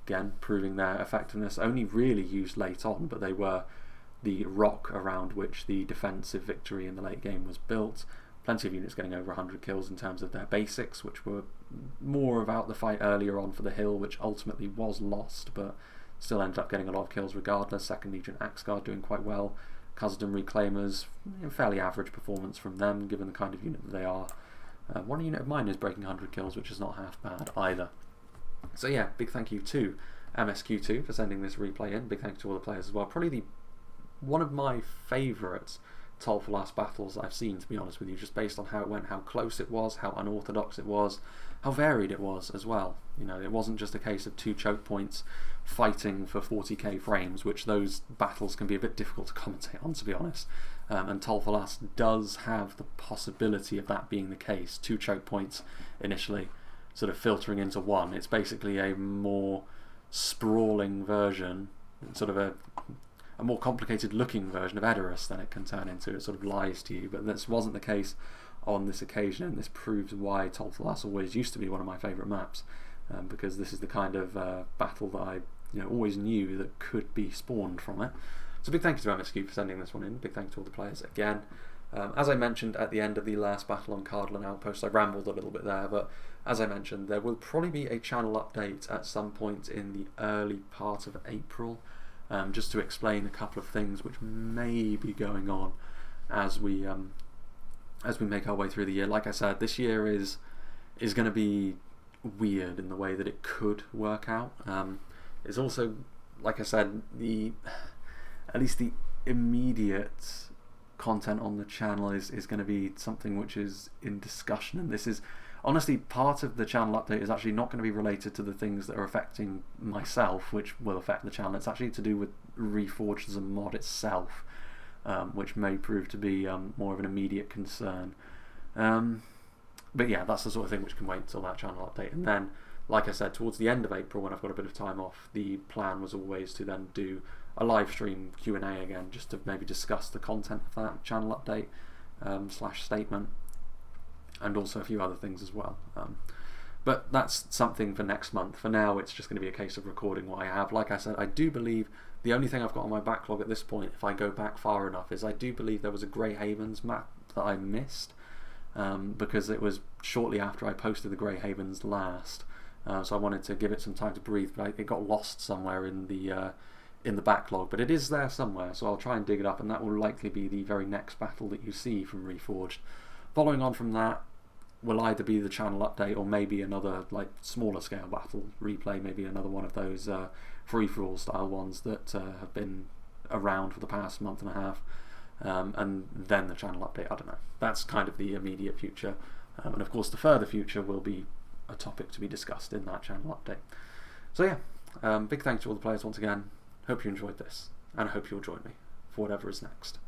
Again, proving their effectiveness, only really used late on, but they were the rock around which the defensive victory in the late game was built. Plenty of units getting over 100 kills in terms of their basics, which were more about the fight earlier on for the hill, which ultimately was lost, but still ended up getting a lot of kills regardless. 2nd Legion Axguard doing quite well. Khazad-Dum Reclaimers, fairly average performance from them, given the kind of unit that they are. One unit of mine is breaking 100 kills, which is not half bad either. So yeah, big thank you to MSQ2 for sending this replay in. Big thank you to all the players as well. Probably one of my favourite Tolfalas battles I've seen, to be honest with you, just based on how it went, how close it was, how unorthodox it was, how varied it was as well. You know, it wasn't just a case of 2 choke points fighting for 40k frames, which those battles can be a bit difficult to commentate on, to be honest. And Tolfalas does have the possibility of that being the case. 2 choke points initially, sort of filtering into 1. It's basically a more sprawling version, sort of a more complicated looking version of Edoras than it can turn into. It sort of lies to you, but this wasn't the case on this occasion, and this proves why Tolfalas always used to be one of my favourite maps, because this is the kind of battle that I always knew that could be spawned from it. So big thank you to MSQ for sending this one in. Big thank you to all the players again. As I mentioned at the end of the last battle on Cardland Outpost, I rambled a little bit there, but as I mentioned, there will probably be a channel update at some point in the early part of April, just to explain a couple of things which may be going on as we make our way through the year. Like I said, this year is going to be weird in the way that it could work out. It's also, like I said, at least the immediate content on the channel is going to be something which is in discussion, and this is honestly part of the channel update is actually not going to be related to the things that are affecting myself, which will affect the channel. It's actually to do with Reforged as a mod itself, which may prove to be more of an immediate concern. But yeah, that's the sort of thing which can wait until that channel update. And then, like I said, towards the end of April, when I've got a bit of time off, the plan was always to then do a live stream Q&A again, just to maybe discuss the content of that channel update slash statement, and also a few other things as well. But that's something for next month. For now, it's just going to be a case of recording what I have. Like I said, I do believe the only thing I've got on my backlog at this point, if I go back far enough, is I do believe there was a Grey Havens map that I missed, because it was shortly after I posted the Grey Havens last. So I wanted to give it some time to breathe, but it got lost somewhere in the backlog. But it is there somewhere, so I'll try and dig it up, and that will likely be the very next battle that you see from Reforged. Following on from that will either be the channel update, or maybe another like smaller scale battle replay, maybe another one of those free-for-all style ones that have been around for the past month and a half, and then the channel update. I don't know. That's kind of the immediate future, and of course the further future will be a topic to be discussed in that channel update. So yeah, big thanks to all the players once again. Hope you enjoyed this, and I hope you'll join me for whatever is next.